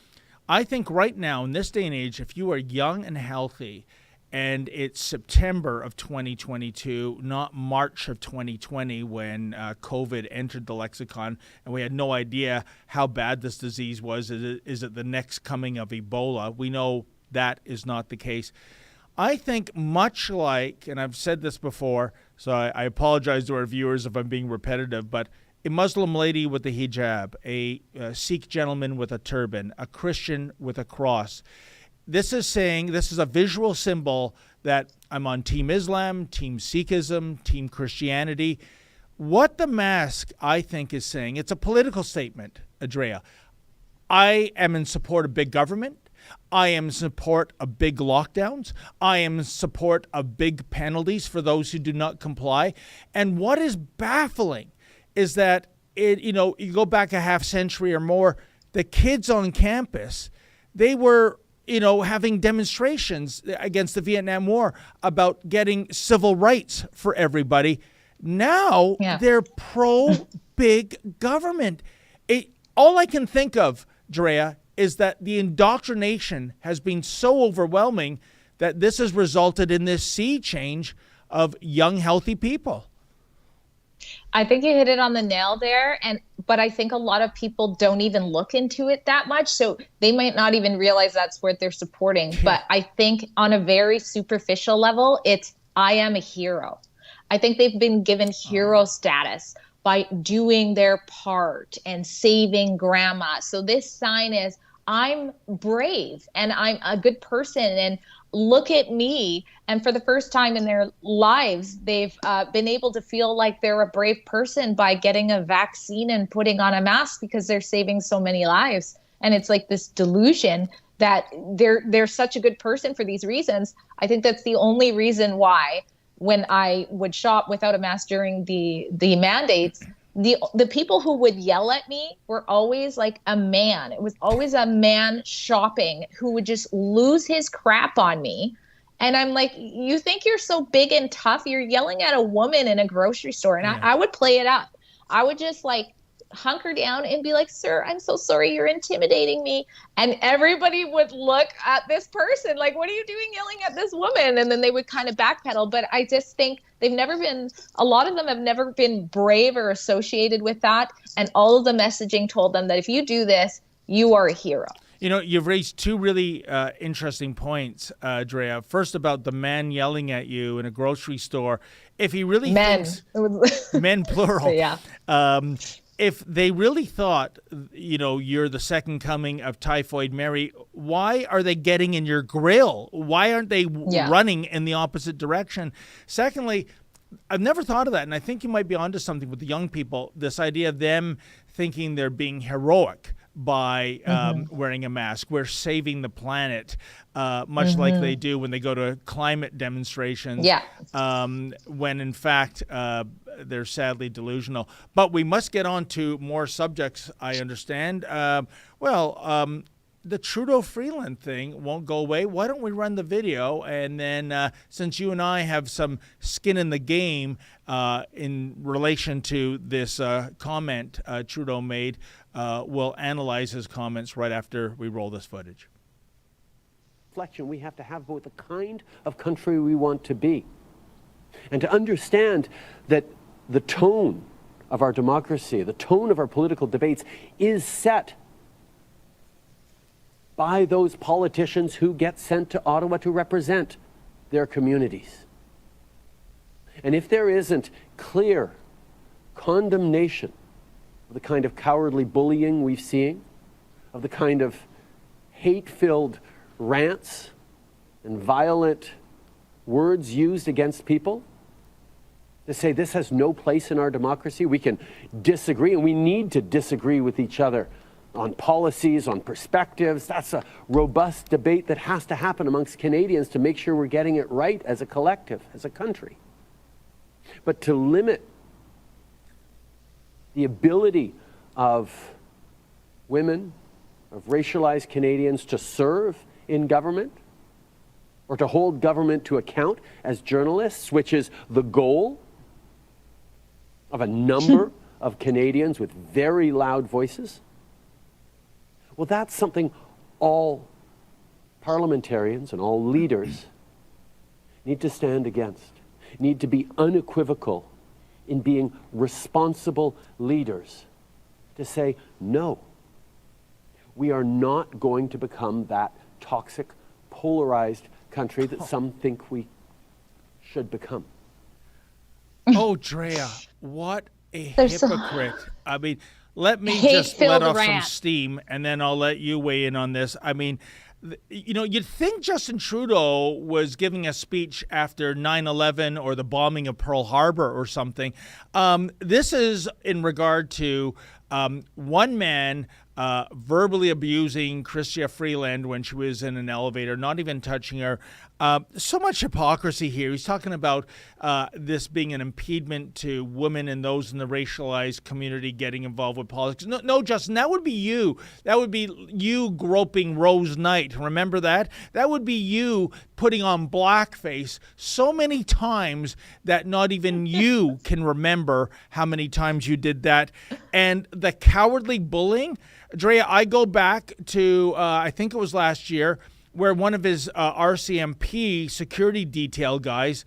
I think right now, in this day and age, if you are young and healthy, and it's September of 2022, not March of 2020 when COVID entered the lexicon and we had no idea how bad this disease was. Is it the next coming of Ebola? We know that is not the case. I think much like, and I've said this before, so I apologize to our viewers if I'm being repetitive, but a Muslim lady with a hijab, a Sikh gentleman with a turban, a Christian with a cross, this is saying, this is a visual symbol that I'm on Team Islam, Team Sikhism, Team Christianity. What the mask, I think, is saying, it's a political statement, Drea. I am in support of big government. I am in support of big lockdowns. I am in support of big penalties for those who do not comply. And what is baffling is that, you go back a half century or more, the kids on campus, they were, having demonstrations against the Vietnam War about getting civil rights for everybody. Now they're pro-big government. All I can think of, Drea, is that the indoctrination has been so overwhelming that this has resulted in this sea change of young, healthy people. I think you hit it on the nail there. But I think a lot of people don't even look into it that much. So they might not even realize that's what they're supporting. But I think on a very superficial level, it's, I am a hero. I think they've been given hero status by doing their part and saving grandma. So this sign is, I'm brave and I'm a good person and look at me. And for the first time in their lives, they've been able to feel like they're a brave person by getting a vaccine and putting on a mask because they're saving so many lives. And it's like this delusion that they're such a good person for these reasons. I think that's the only reason why when I would shop without a mask during the mandates, the people who would yell at me were always like a man. It was always a man shopping who would just lose his crap on me. And I'm like, you think you're so big and tough? You're yelling at a woman in a grocery store. And I would play it up. I would just like hunker down and be like, sir, I'm so sorry, you're intimidating me. And everybody would look at this person like, what are you doing yelling at this woman? And then they would kind of backpedal. But I just think a lot of them have never been brave or associated with that. And all of the messaging told them that if you do this, you are a hero. You've raised two really interesting points, Drea. First, about the man yelling at you in a grocery store. If he really thinks... Men, plural. Yeah. If they really thought, you're the second coming of Typhoid Mary, why are they getting in your grill? Why aren't they running in the opposite direction? Secondly, I've never thought of that, and I think you might be onto something with the young people, this idea of them thinking they're being heroic by wearing a mask. We're saving the planet, much like they do when they go to climate demonstrations, when in fact they're sadly delusional. But we must get on to more subjects, I understand. The Trudeau Freeland thing won't go away. Why don't we run the video? And then since you and I have some skin in the game in relation to this comment Trudeau made, we'll analyze his comments right after we roll this footage. Reflection we have to have about the kind of country we want to be. And to understand that the tone of our democracy, the tone of our political debates is set by those politicians who get sent to Ottawa to represent their communities. And if there isn't clear condemnation of the kind of cowardly bullying we've seen, of the kind of hate-filled rants and violent words used against people, to say this has no place in our democracy. We can disagree, and we need to disagree with each other on policies, on perspectives. That's a robust debate that has to happen amongst Canadians to make sure we're getting it right as a collective, as a country. But to limit the ability of women, of racialized Canadians to serve in government or to hold government to account as journalists, which is the goal of a number of Canadians with very loud voices. Well, that's something all parliamentarians and all leaders need to stand against, need to be unequivocal in being responsible leaders, to say, no, we are not going to become that toxic, polarized country that some think we should become. Oh, Drea, what a hypocrite. I mean, let me just let off some steam, and then I'll let you weigh in on this. I mean, you'd think Justin Trudeau was giving a speech after 9/11 or the bombing of Pearl Harbor or something. This is in regard to one man verbally abusing Chrystia Freeland when she was in an elevator, not even touching her. So much hypocrisy here. He's talking about this being an impediment to women and those in the racialized community getting involved with politics. No, Justin, that would be you. That would be you groping Rose Knight. Remember that? That would be you putting on blackface so many times that not even you can remember how many times you did that. And the cowardly bullying, Drea, I go back to, I think it was last year, where one of his RCMP security detail guys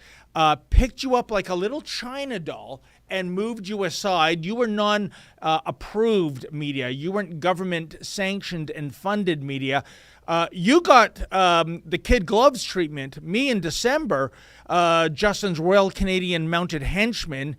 picked you up like a little China doll and moved you aside. You were non-approved media. You weren't government-sanctioned and funded media. You got the kid gloves treatment. Me in December, Justin's Royal Canadian Mounted Henchmen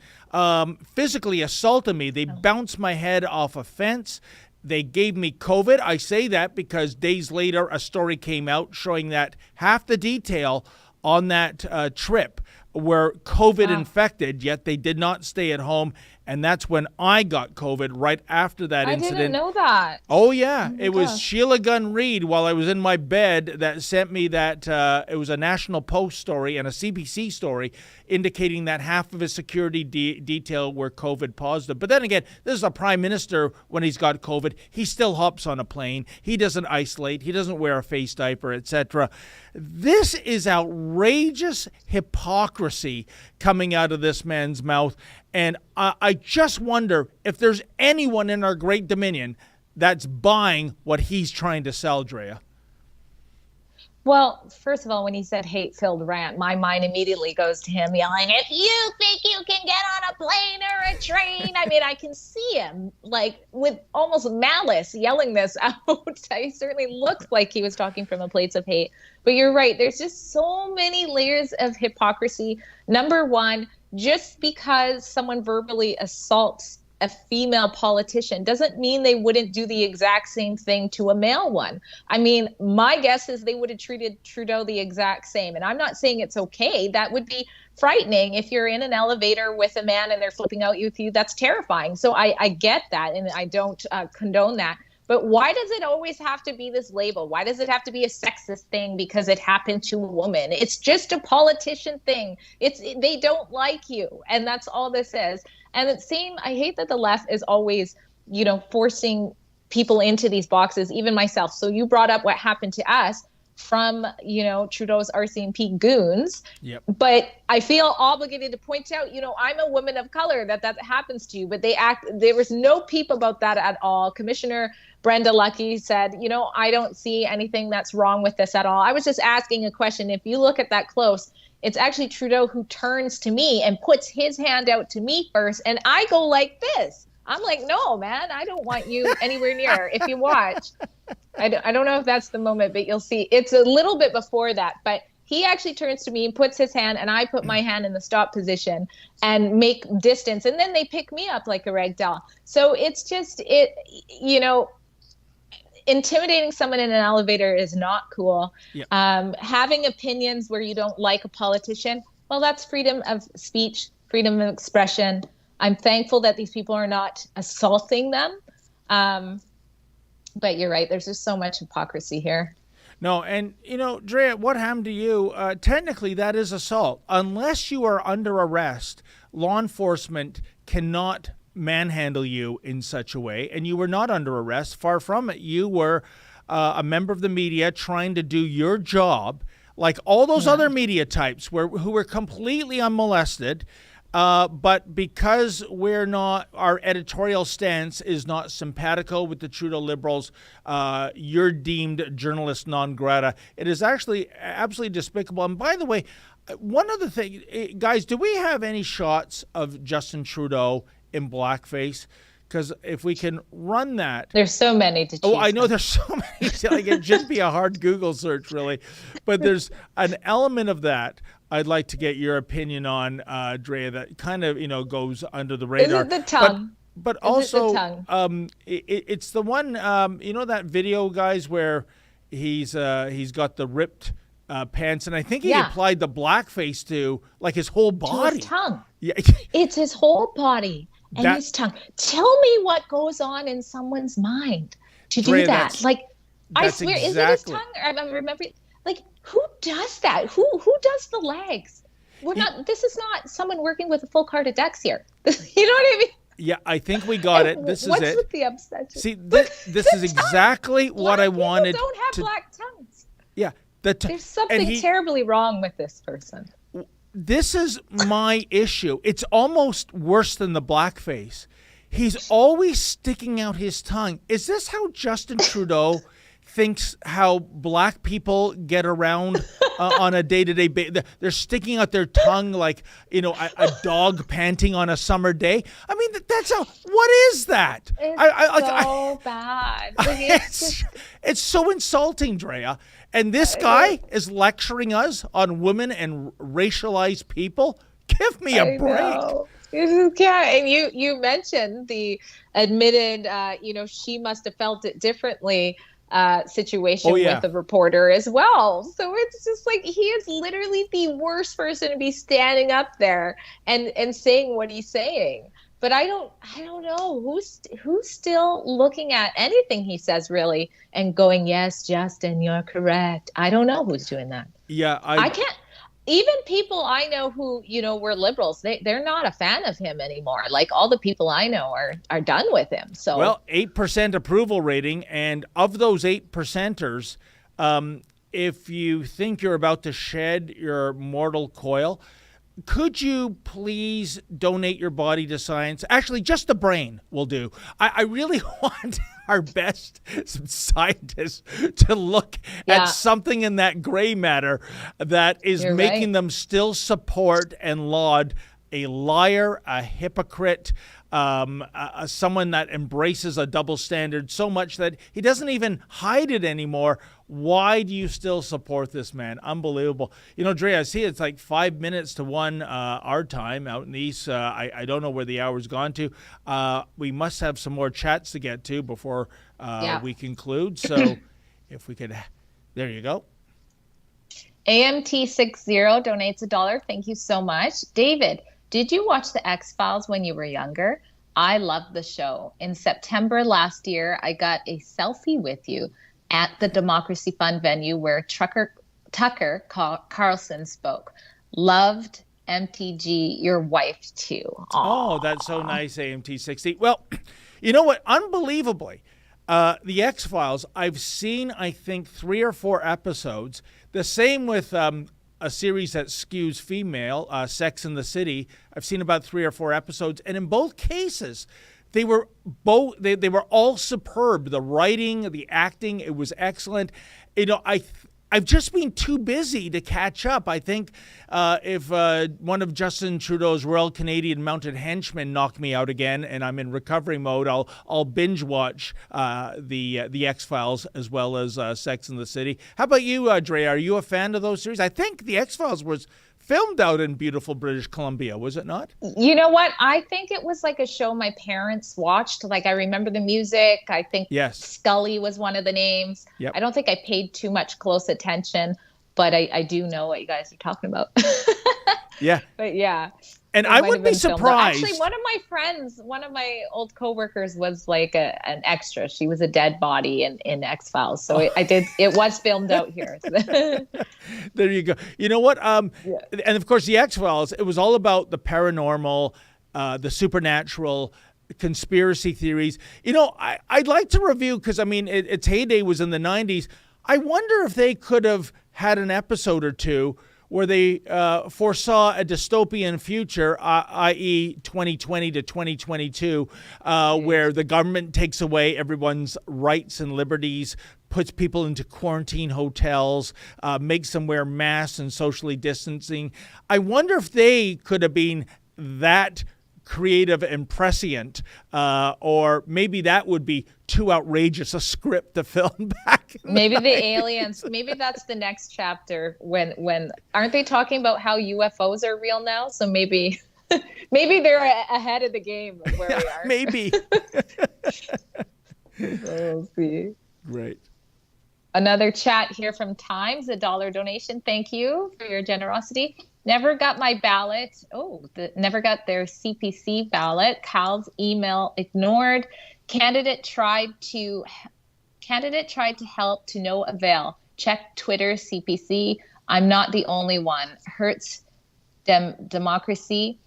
physically assaulted me. They bounced my head off a fence. They gave me COVID. I say that because days later, a story came out showing that half the detail on that trip were COVID infected, yet they did not stay at home. And that's when I got COVID right after that incident. I didn't know that. Oh, yeah. It was Sheila Gunn Reid while I was in my bed that sent me that. It was a National Post story and a CBC story indicating that half of his security detail were COVID positive. But then again, this is a prime minister when he's got COVID. He still hops on a plane. He doesn't isolate. He doesn't wear a face diaper, etc. This is outrageous hypocrisy coming out of this man's mouth. And I just wonder if there's anyone in our great Dominion that's buying what he's trying to sell, Drea. Well, first of all, when he said hate-filled rant, my mind immediately goes to him yelling, if you think you can get on a plane or a train. I mean, I can see him like with almost malice yelling this out. He certainly looked like he was talking from a place of hate. But you're right. There's just so many layers of hypocrisy. Number one, just because someone verbally assaults a female politician doesn't mean they wouldn't do the exact same thing to a male one. I mean, my guess is they would have treated Trudeau the exact same. And I'm not saying it's okay. That would be frightening. If you're in an elevator with a man and they're flipping out with you, that's terrifying. So I get that, and I don't condone that. But why does it always have to be this label? Why does it have to be a sexist thing because it happened to a woman? It's just a politician thing. They don't like you, and that's all this is. And I hate that the left is always, forcing people into these boxes, even myself. So you brought up what happened to us from, Trudeau's RCMP goons. Yep. But I feel obligated to point out, I'm a woman of color that happens to you, but there was no peep about that at all. Commissioner Brenda Lucky said, I don't see anything that's wrong with this at all. I was just asking a question. If you look at that close, it's actually Trudeau who turns to me and puts his hand out to me first. And I go like this. I'm like, no, man, I don't want you anywhere near. If you watch, I don't know if that's the moment, but you'll see. It's a little bit before that. But he actually turns to me and puts his hand, and I put my hand in the stop position and make distance. And then they pick me up like a rag doll. So it's just, intimidating someone in an elevator is not cool. Yeah. Having opinions where you don't like a politician, well, that's freedom of speech, freedom of expression. I'm thankful that these people are not assaulting them. But you're right. There's just so much hypocrisy here. No, and, Drea, what happened to you? Technically, that is assault. Unless you are under arrest, law enforcement cannot manhandle you in such a way, and you were not under arrest. Far from it. You were a member of the media trying to do your job, like all those other media types who were completely unmolested. But because our editorial stance is not simpatico with the Trudeau Liberals, you're deemed journalist non grata. It is actually absolutely despicable. And by the way, one other thing, guys, do we have any shots of Justin Trudeau in blackface? Because if we can run that. There's so many to choose. Oh, I know there's so many. Like, it'd just be a hard Google search, really. But there's an element of that I'd like to get your opinion on, Drea, that kind of, goes under the radar. Is it the tongue? But also, it's the one, that video, guys, where he's got the ripped pants, and I think he applied the blackface to like his whole body. To his tongue. Yeah, it's his whole body and his tongue. Tell me what goes on in someone's mind to do that. Like, I swear, is it his tongue? I'm remembering. Like, who does that? Who does the legs? We're not. This is not someone working with a full cart of decks here. You know what I mean? Yeah, I think we got it. This is it. What's with the obsession? See, this is exactly what I wanted. People don't have black tongues. Yeah, there's something terribly wrong with this person. This is my issue. It's almost worse than the blackface. He's always sticking out his tongue. Is this how Justin Trudeau thinks how black people get around on a day-to-day basis? They're sticking out their tongue like, a dog panting on a summer day. I mean, what is that? It's so bad. It's so insulting, Drea. And this guy is lecturing us on women and racialized people. Give me a break. You just can't. And you mentioned the admitted, she must have felt it differently situation with the reporter as well. So it's just like, he is literally the worst person to be standing up there and saying what he's saying. But I don't know who's still looking at anything he says really and going, yes, Justin, you're correct. I don't know who's doing that. Yeah, I can't. Even people I know who, were liberals, they're not a fan of him anymore. Like, all the people I know are done with him. So 8% approval rating, and of those 8%ers, if you think you're about to shed your mortal coil, could you please donate your body to science? Actually, just the brain will do. I really want our best scientists to look at something in that gray matter that is making them still support and laud a liar, a hypocrite, someone that embraces a double standard so much that he doesn't even hide it anymore. Why do you still support this man? Unbelievable. Drea, I see it's like 5 minutes to 1 our time out in the East. I don't know where the hour's gone to. We must have some more chats to get to before we conclude. So if we could, there you go. AMT60 donates $1. Thank you so much. David, did you watch the X-Files when you were younger? I loved the show. In September last year, I got a selfie with you at the Democracy Fund venue where Tucker Carlson spoke. Loved MTG, your wife too. Aww. Oh, that's so nice, AMT60. Well, you know what? Unbelievably, the X-Files, I've seen, I think, 3 or 4 episodes. The same with a series that skews female, Sex and the City. I've seen about 3 or 4 episodes, and in both cases, they were all superb. The writing, the acting, it was excellent. I've just been too busy to catch up. I think if one of Justin Trudeau's Royal Canadian Mounted Henchmen knocked me out again and I'm in recovery mode, I'll binge watch the X-Files as well as Sex and the City. How about you, Dre? Are you a fan of those series? I think the X-Files was filmed out in beautiful British Columbia, was it not? You know what? I think it was like a show my parents watched. Like, I remember the music. I think Scully was one of the names. Yep. I don't think I paid too much close attention, but I do know what you guys are talking about. Yeah. But yeah. And I wouldn't be surprised. Actually, one of my old coworkers was like an extra. She was a dead body in X-Files. So it was filmed out here. There you go. You know what? And of course, the X-Files, it was all about the paranormal, the supernatural, conspiracy theories. I'd like to review, because its heyday was in the 90s. I wonder if they could have had an episode or two where they foresaw a dystopian future, i.e. 2020 to 2022, where the government takes away everyone's rights and liberties, puts people into quarantine hotels, makes them wear masks and socially distancing. I wonder if they could have been that creative and prescient, or maybe that would be too outrageous a script to film back. Maybe the aliens, maybe that's the next chapter when aren't they talking about how UFOs are real now? So maybe they're ahead of the game of where we are. Maybe. We'll see. Right. Another chat here from Times, a $1 donation. Thank you for your generosity. Never got my ballot. Never got their CPC ballot. Cal's email ignored. Candidate tried to help to no avail. Check Twitter CPC. I'm not the only one. Hurts democracy.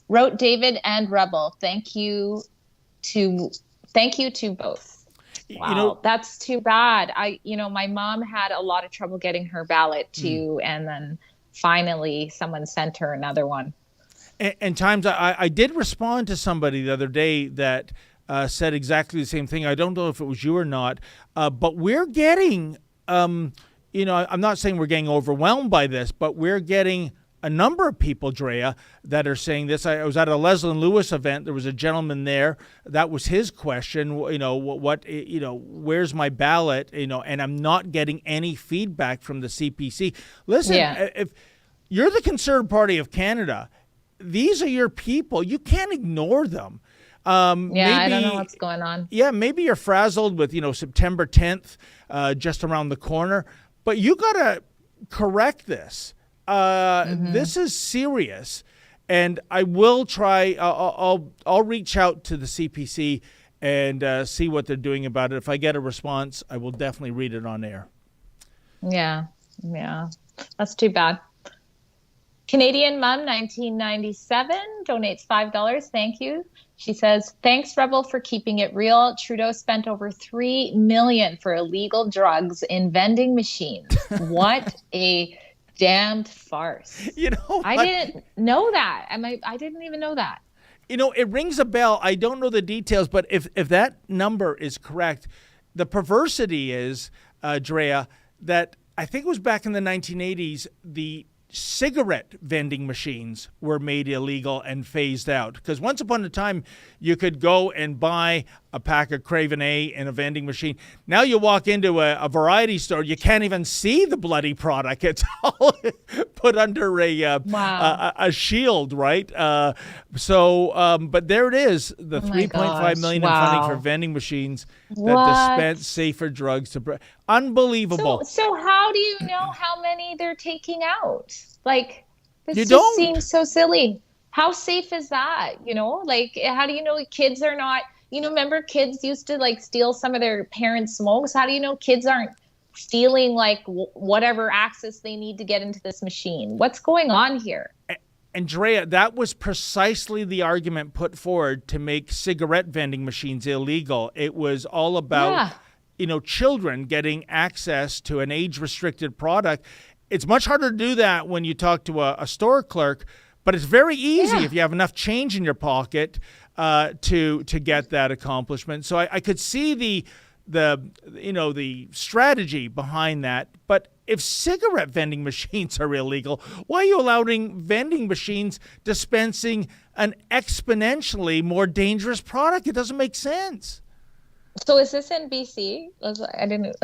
Wrote David and Rebel. Thank you to both. Wow, that's too bad. My mom had a lot of trouble getting her ballot too, and then finally someone sent her another one. And Times, I did respond to somebody the other day that said exactly the same thing. I don't know if it was you or not, but we're getting, I'm not saying we're getting overwhelmed by this, but we're getting a number of people, Drea, that are saying this. I was at a Leslie Lewis event. There was a gentleman there. That was his question. Where's my ballot? And I'm not getting any feedback from the CPC. Listen, if you're the Conservative Party of Canada, these are your people. You can't ignore them. Maybe, I don't know what's going on. Yeah, maybe you're frazzled with, September 10th just around the corner, but you got to correct this. This is serious, and I will try. I'll reach out to the CPC and see what they're doing about it. If I get a response, I will definitely read it on air. Yeah, that's too bad. Canadian Mom 1997 donates $5. Thank you. She says, "Thanks, Rebel, for keeping it real. Trudeau spent over $3 million for illegal drugs in vending machines. What a damned farce." I didn't know that. I didn't even know that. It rings a bell. I don't know the details, but if that number is correct, the perversity is, Drea, that I think it was back in the 1980s, the cigarette vending machines were made illegal and phased out. Because once upon a time, you could go and buy a pack of Craven A in a vending machine. Now you walk into a variety store, you can't even see the bloody product. It's all put under a shield, right? But there it is, the $3.5 million in funding for vending machines that dispense safer drugs to unbelievable. So how do you know how many they're taking out? This don't. Seems so silly. How safe is that? How do you know kids are not, remember kids used to steal some of their parents' smokes? How do you know kids aren't stealing whatever access they need to get into this machine? What's going on here? And Drea, that was precisely the argument put forward to make cigarette vending machines illegal. It was all about, children getting access to an age-restricted product. It's much harder to do that when you talk to a store clerk, but it's very easy if you have enough change in your pocket to get that accomplishment. So I could see the strategy behind that. But if cigarette vending machines are illegal, why are you allowing vending machines dispensing an exponentially more dangerous product? It doesn't make sense. So is this in BC? I didn't.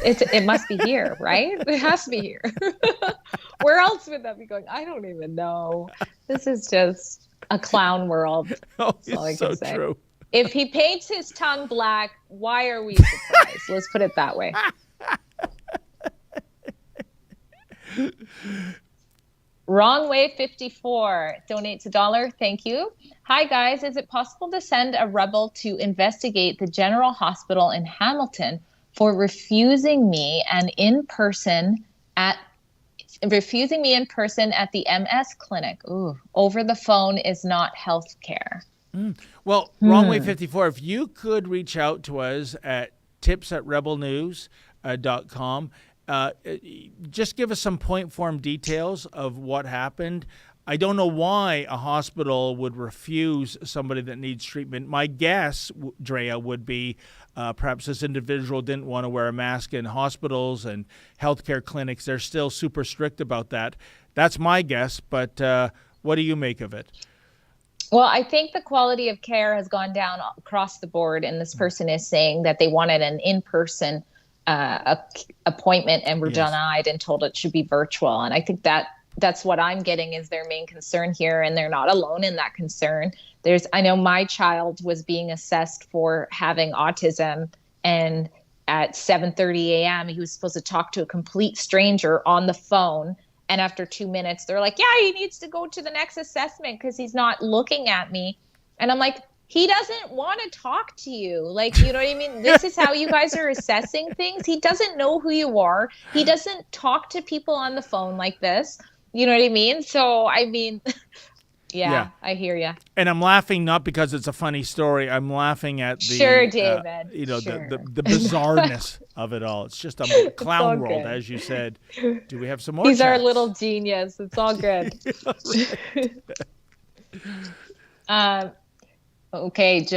It must be here, right? It has to be here. Where else would that be going? I don't even know. This is just a clown world. That's all I can say. True. If he paints his tongue black, why are we surprised? Let's put it that way. Wrong Way 54 donates $1. Thank you. Hi guys, is it possible to send a rebel to investigate the General Hospital in Hamilton for refusing me in person at the MS clinic? Ooh, over the phone is not health care. Well, Wrong Way 54, if you could reach out to us at tips@rebelnews.com, just give us some point form details of what happened. I don't know why a hospital would refuse somebody that needs treatment. My guess, Drea, would be perhaps this individual didn't want to wear a mask in hospitals and healthcare clinics. They're still super strict about that. That's my guess, but what do you make of it? Well, I think the quality of care has gone down across the board, and this person is saying that they wanted an in-person appointment and were denied and told it should be virtual. And I think that's what I'm getting is their main concern here, and they're not alone in that concern. I know my child was being assessed for having autism, and at 7:30 a.m. He was supposed to talk to a complete stranger on the phone. And after 2 minutes, they're like, yeah, he needs to go to the next assessment because he's not looking at me. And I'm like, he doesn't want to talk to you. Like, you know what I mean? This is how you guys are assessing things. He doesn't know who you are. He doesn't talk to people on the phone like this. You know what I mean? So, I mean, yeah, I hear you. And I'm laughing not because it's a funny story. I'm laughing at the Sure, David. The bizarreness of it all. It's just a clown world, as you said. Do we have some more? He's our little genius. It's all good. Okay,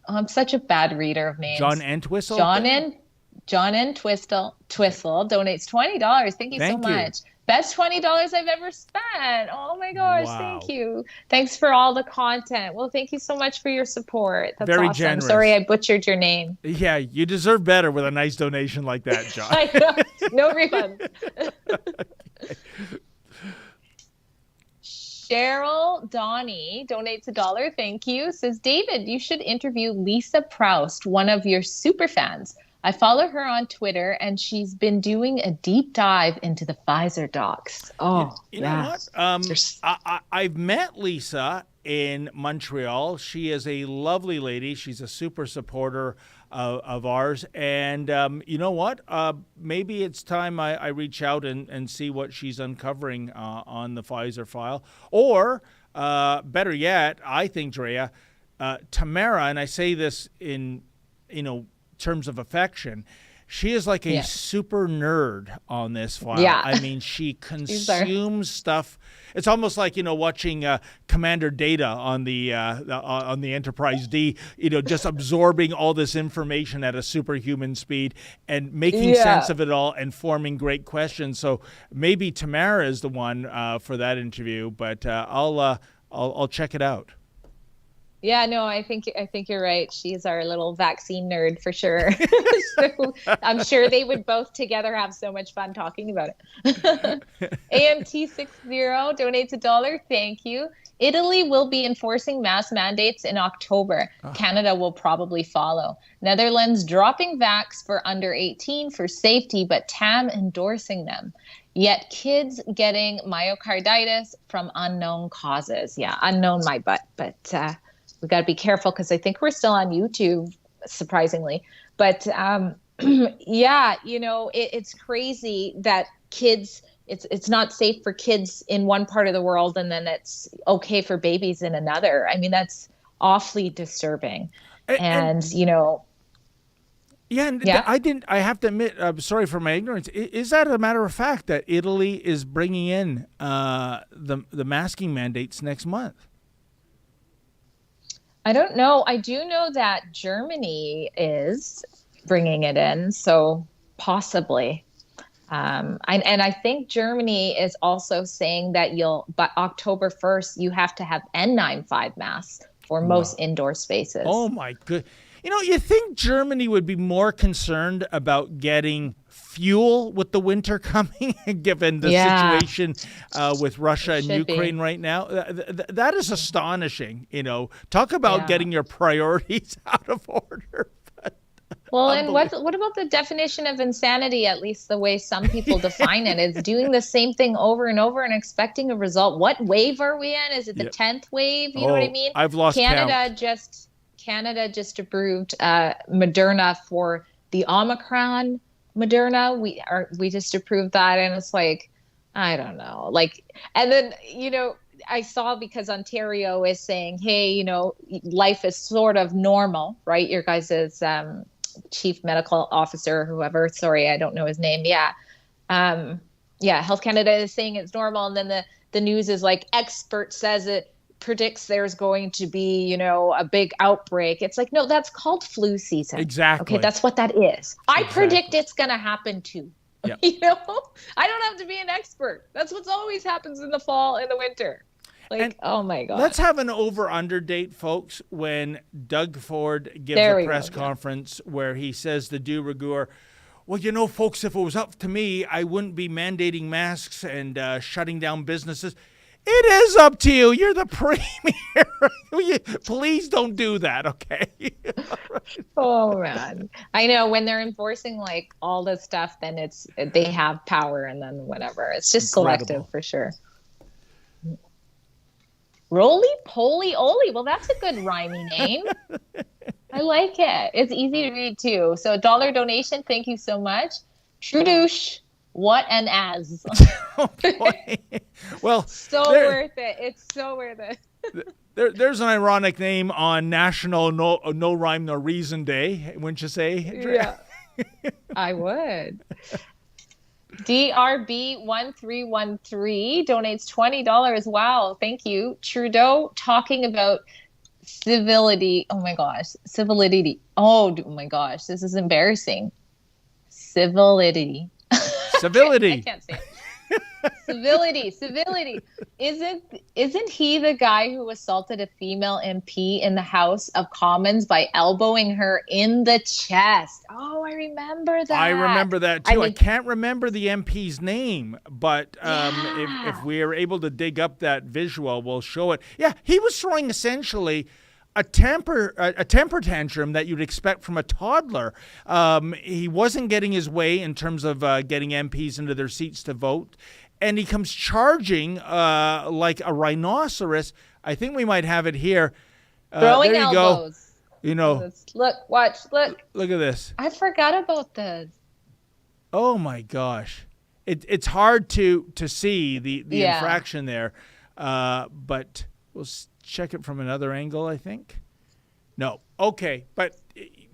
I'm such a bad reader of names. John Entwistle. John N. Twistle donates $20. Thank you so much. Best $20 I've ever spent. Oh my gosh, Thank you. Thanks for all the content. Well, thank you so much for your support. That's very awesome. Generous. Sorry I butchered your name. Yeah, you deserve better with a nice donation like that, John. I know. No refund. Cheryl Donnie donates $1. Thank you. Says, David, you should interview Lisa Proust, one of your super fans. I follow her on Twitter, and she's been doing a deep dive into the Pfizer docs. Oh, you know what? I've met Lisa in Montreal. She is a lovely lady. She's a super supporter of ours. And you know what? Maybe it's time I reach out and see what she's uncovering on the Pfizer file. Or, better yet, I think, Drea, Tamara, and I say this in, terms of affection, she is like a super nerd on this file. Yeah. I mean, she consumes stuff. It's almost like, watching Commander Data on the Enterprise D, just absorbing all this information at a superhuman speed and making sense of it all and forming great questions. So maybe Tamara is the one for that interview, but I'll check it out. Yeah, no, I think you're right. She's our little vaccine nerd for sure. So I'm sure they would both together have so much fun talking about it. AMT60 donates $1. Thank you. Italy will be enforcing mask mandates in October. Canada will probably follow. Netherlands dropping vax for under 18 for safety, but TAM endorsing them. Yet kids getting myocarditis from unknown causes. Yeah, unknown my butt, but we got to be careful because I think we're still on YouTube, surprisingly. But it's crazy that kids, it's not safe for kids in one part of the world and then it's okay for babies in another. I mean, that's awfully disturbing. I have to admit, I'm sorry for my ignorance. Is that a matter of fact that Italy is bringing in the masking mandates next month? I don't know. I do know that Germany is bringing it in, so possibly. And I think Germany is also saying that by October 1st, you have to have N95 masks for most indoor spaces. Oh my good. You think Germany would be more concerned about getting fuel with the winter coming, given the situation with Russia and Ukraine right now? That is astonishing. Talk about getting your priorities out of order. Well, and what about the definition of insanity, at least the way some people define it, is doing the same thing over and over and expecting a result. What wave are we in? Is it the 10th wave? You know what I mean? I've lost count. Canada just approved Moderna for the Omicron Moderna. We just approved that, and it's like, I don't know. And then, I saw, because Ontario is saying, hey, life is sort of normal, right? Your guys' chief medical officer, whoever, sorry, I don't know his name. Health Canada is saying it's normal. And then the news is like, expert says it predicts there's going to be, a big outbreak. It's like, no, that's called flu season. Exactly. Okay, that's what that is. I predict it's going to happen too. Yep. I don't have to be an expert. That's what's always happens in the fall and the winter. Oh my God. Let's have an over-under date, folks, when Doug Ford gives a press conference where he says to de rigueur, well, folks, if it was up to me, I wouldn't be mandating masks and shutting down businesses. It is up to you. You're the premier. Please don't do that, okay? Oh man, I know when they're enforcing like all this stuff, then they have power, and then whatever. It's just selective for sure. Roly Poly Oly. Well, that's a good rhyming name. I like it. It's easy to read too. So $1 donation. Thank you so much. Trudouche. What an as. Well, worth it. It's so worth it. There's an ironic name on National No Rhyme No Reason Day, wouldn't you say? Yeah, I would. DRB1313 donates $20. Wow, thank you. Trudeau talking about civility. Oh my gosh, civility. Oh my gosh, this is embarrassing. Civility. I can't say it. Civility. Isn't he the guy who assaulted a female MP in the House of Commons by elbowing her in the chest? Oh, I remember that. I remember that too. I can't remember the MP's name, but if we're able to dig up that visual, we'll show it. Yeah, he was throwing essentially a temper tantrum that you'd expect from a toddler. He wasn't getting his way in terms of getting MPs into their seats to vote. And he comes charging like a rhinoceros. I think we might have it here. Throwing there you elbows. Go. You know. Look, watch, look. Look at this. I forgot about this. Oh my gosh. It's hard to see the infraction there. But we'll check it from another angle, I think. No. Okay. But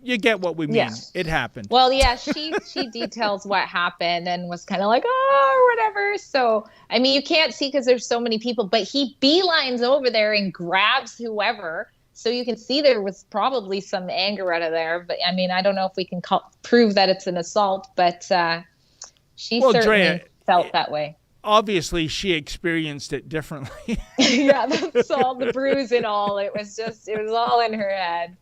you get what we mean. Yeah. It happened. Well, yeah, she details what happened and was kind of like, oh, whatever. So, I mean, you can't see because there's so many people, but he beelines over there and grabs whoever. So you can see there was probably some anger out of there. But, I mean, I don't know if we can prove that it's an assault, but she certainly Drea, felt that way. Obviously, she experienced it differently. Yeah, that's all the bruise and all. It was all in her head.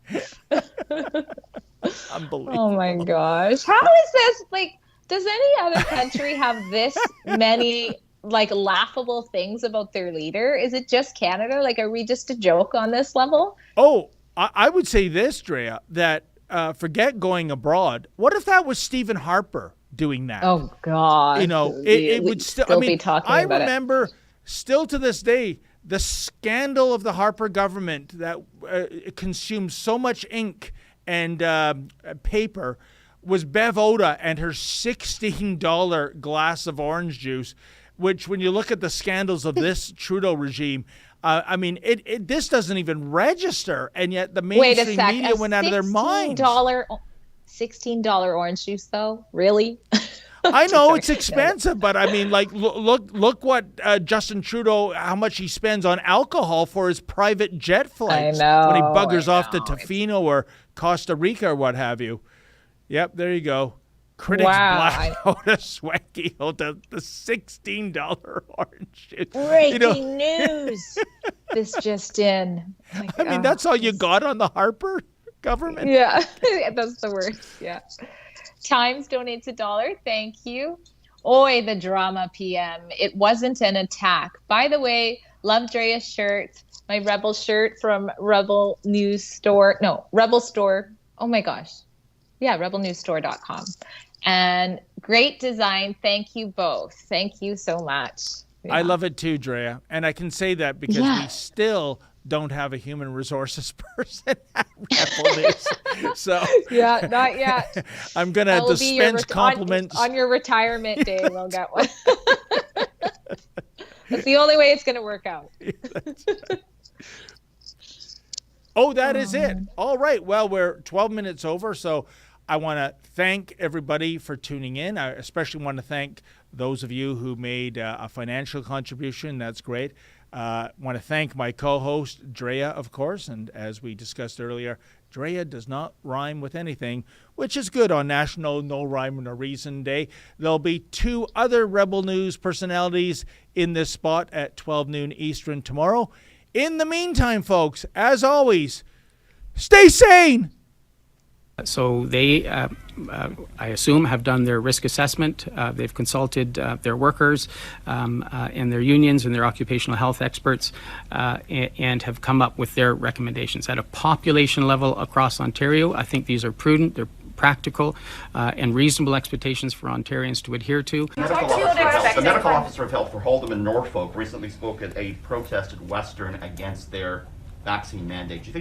Unbelievable. Oh my gosh. How is this? Like, does any other country have this many, like, laughable things about their leader? Is it just Canada? Like, are we just a joke on this level? Oh, I would say this, Drea, that forget going abroad. What if that was Stephen Harper doing that? Oh God! You know, it would still. I mean, be talking I about remember still to this day the scandal of the Harper government that consumed so much ink and paper was Bev Oda and her $16 glass of orange juice, which, when you look at the scandals of this Trudeau regime, I mean, this doesn't even register, and yet the mainstream media went out of their minds. $16 orange juice, though? Really? I know it's expensive, but I mean, like, look what Justin Trudeau, how much he spends on alcohol for his private jet flights. I know, when he buggers off to Tofino or Costa Rica or what have you. Yep, there you go. Critics black out a Swanky the $16 orange juice. Breaking news. This just in. I mean, that's all you got on the Harper government? Yeah, that's the worst. Yeah. Times donates $1. Thank you. Oi, the drama PM. It wasn't an attack. By the way, love Drea's shirt, my Rebel shirt from Rebel News Store. No, Rebel Store. Oh my gosh. Yeah, rebelnewsstore.com. And great design. Thank you both. Thank you so much. Yeah. I love it too, Drea. And I can say that because we still don't have a human resources person at Rebel News. So yeah, not yet. I'm going to dispense compliments. On your retirement day, we'll get one. That's the only way it's going to work out. Oh, that is it. All right. Well, we're 12 minutes over, so I want to thank everybody for tuning in. I especially want to thank those of you who made a financial contribution. That's great. Want to thank my co-host, Drea, of course. And as we discussed earlier, Drea does not rhyme with anything, which is good on National No Rhyme No Reason Day. There'll be 2 other Rebel News personalities in this spot at 12 noon Eastern tomorrow. In the meantime, folks, as always, stay sane. So they, I assume, have done their risk assessment. They've consulted their workers and their unions and their occupational health experts and have come up with their recommendations. At a population level across Ontario, I think these are prudent, they're practical, and reasonable expectations for Ontarians to adhere to. The medical officer of health for Holdham and Norfolk recently spoke at a protest at Western against their vaccine mandate. Do you think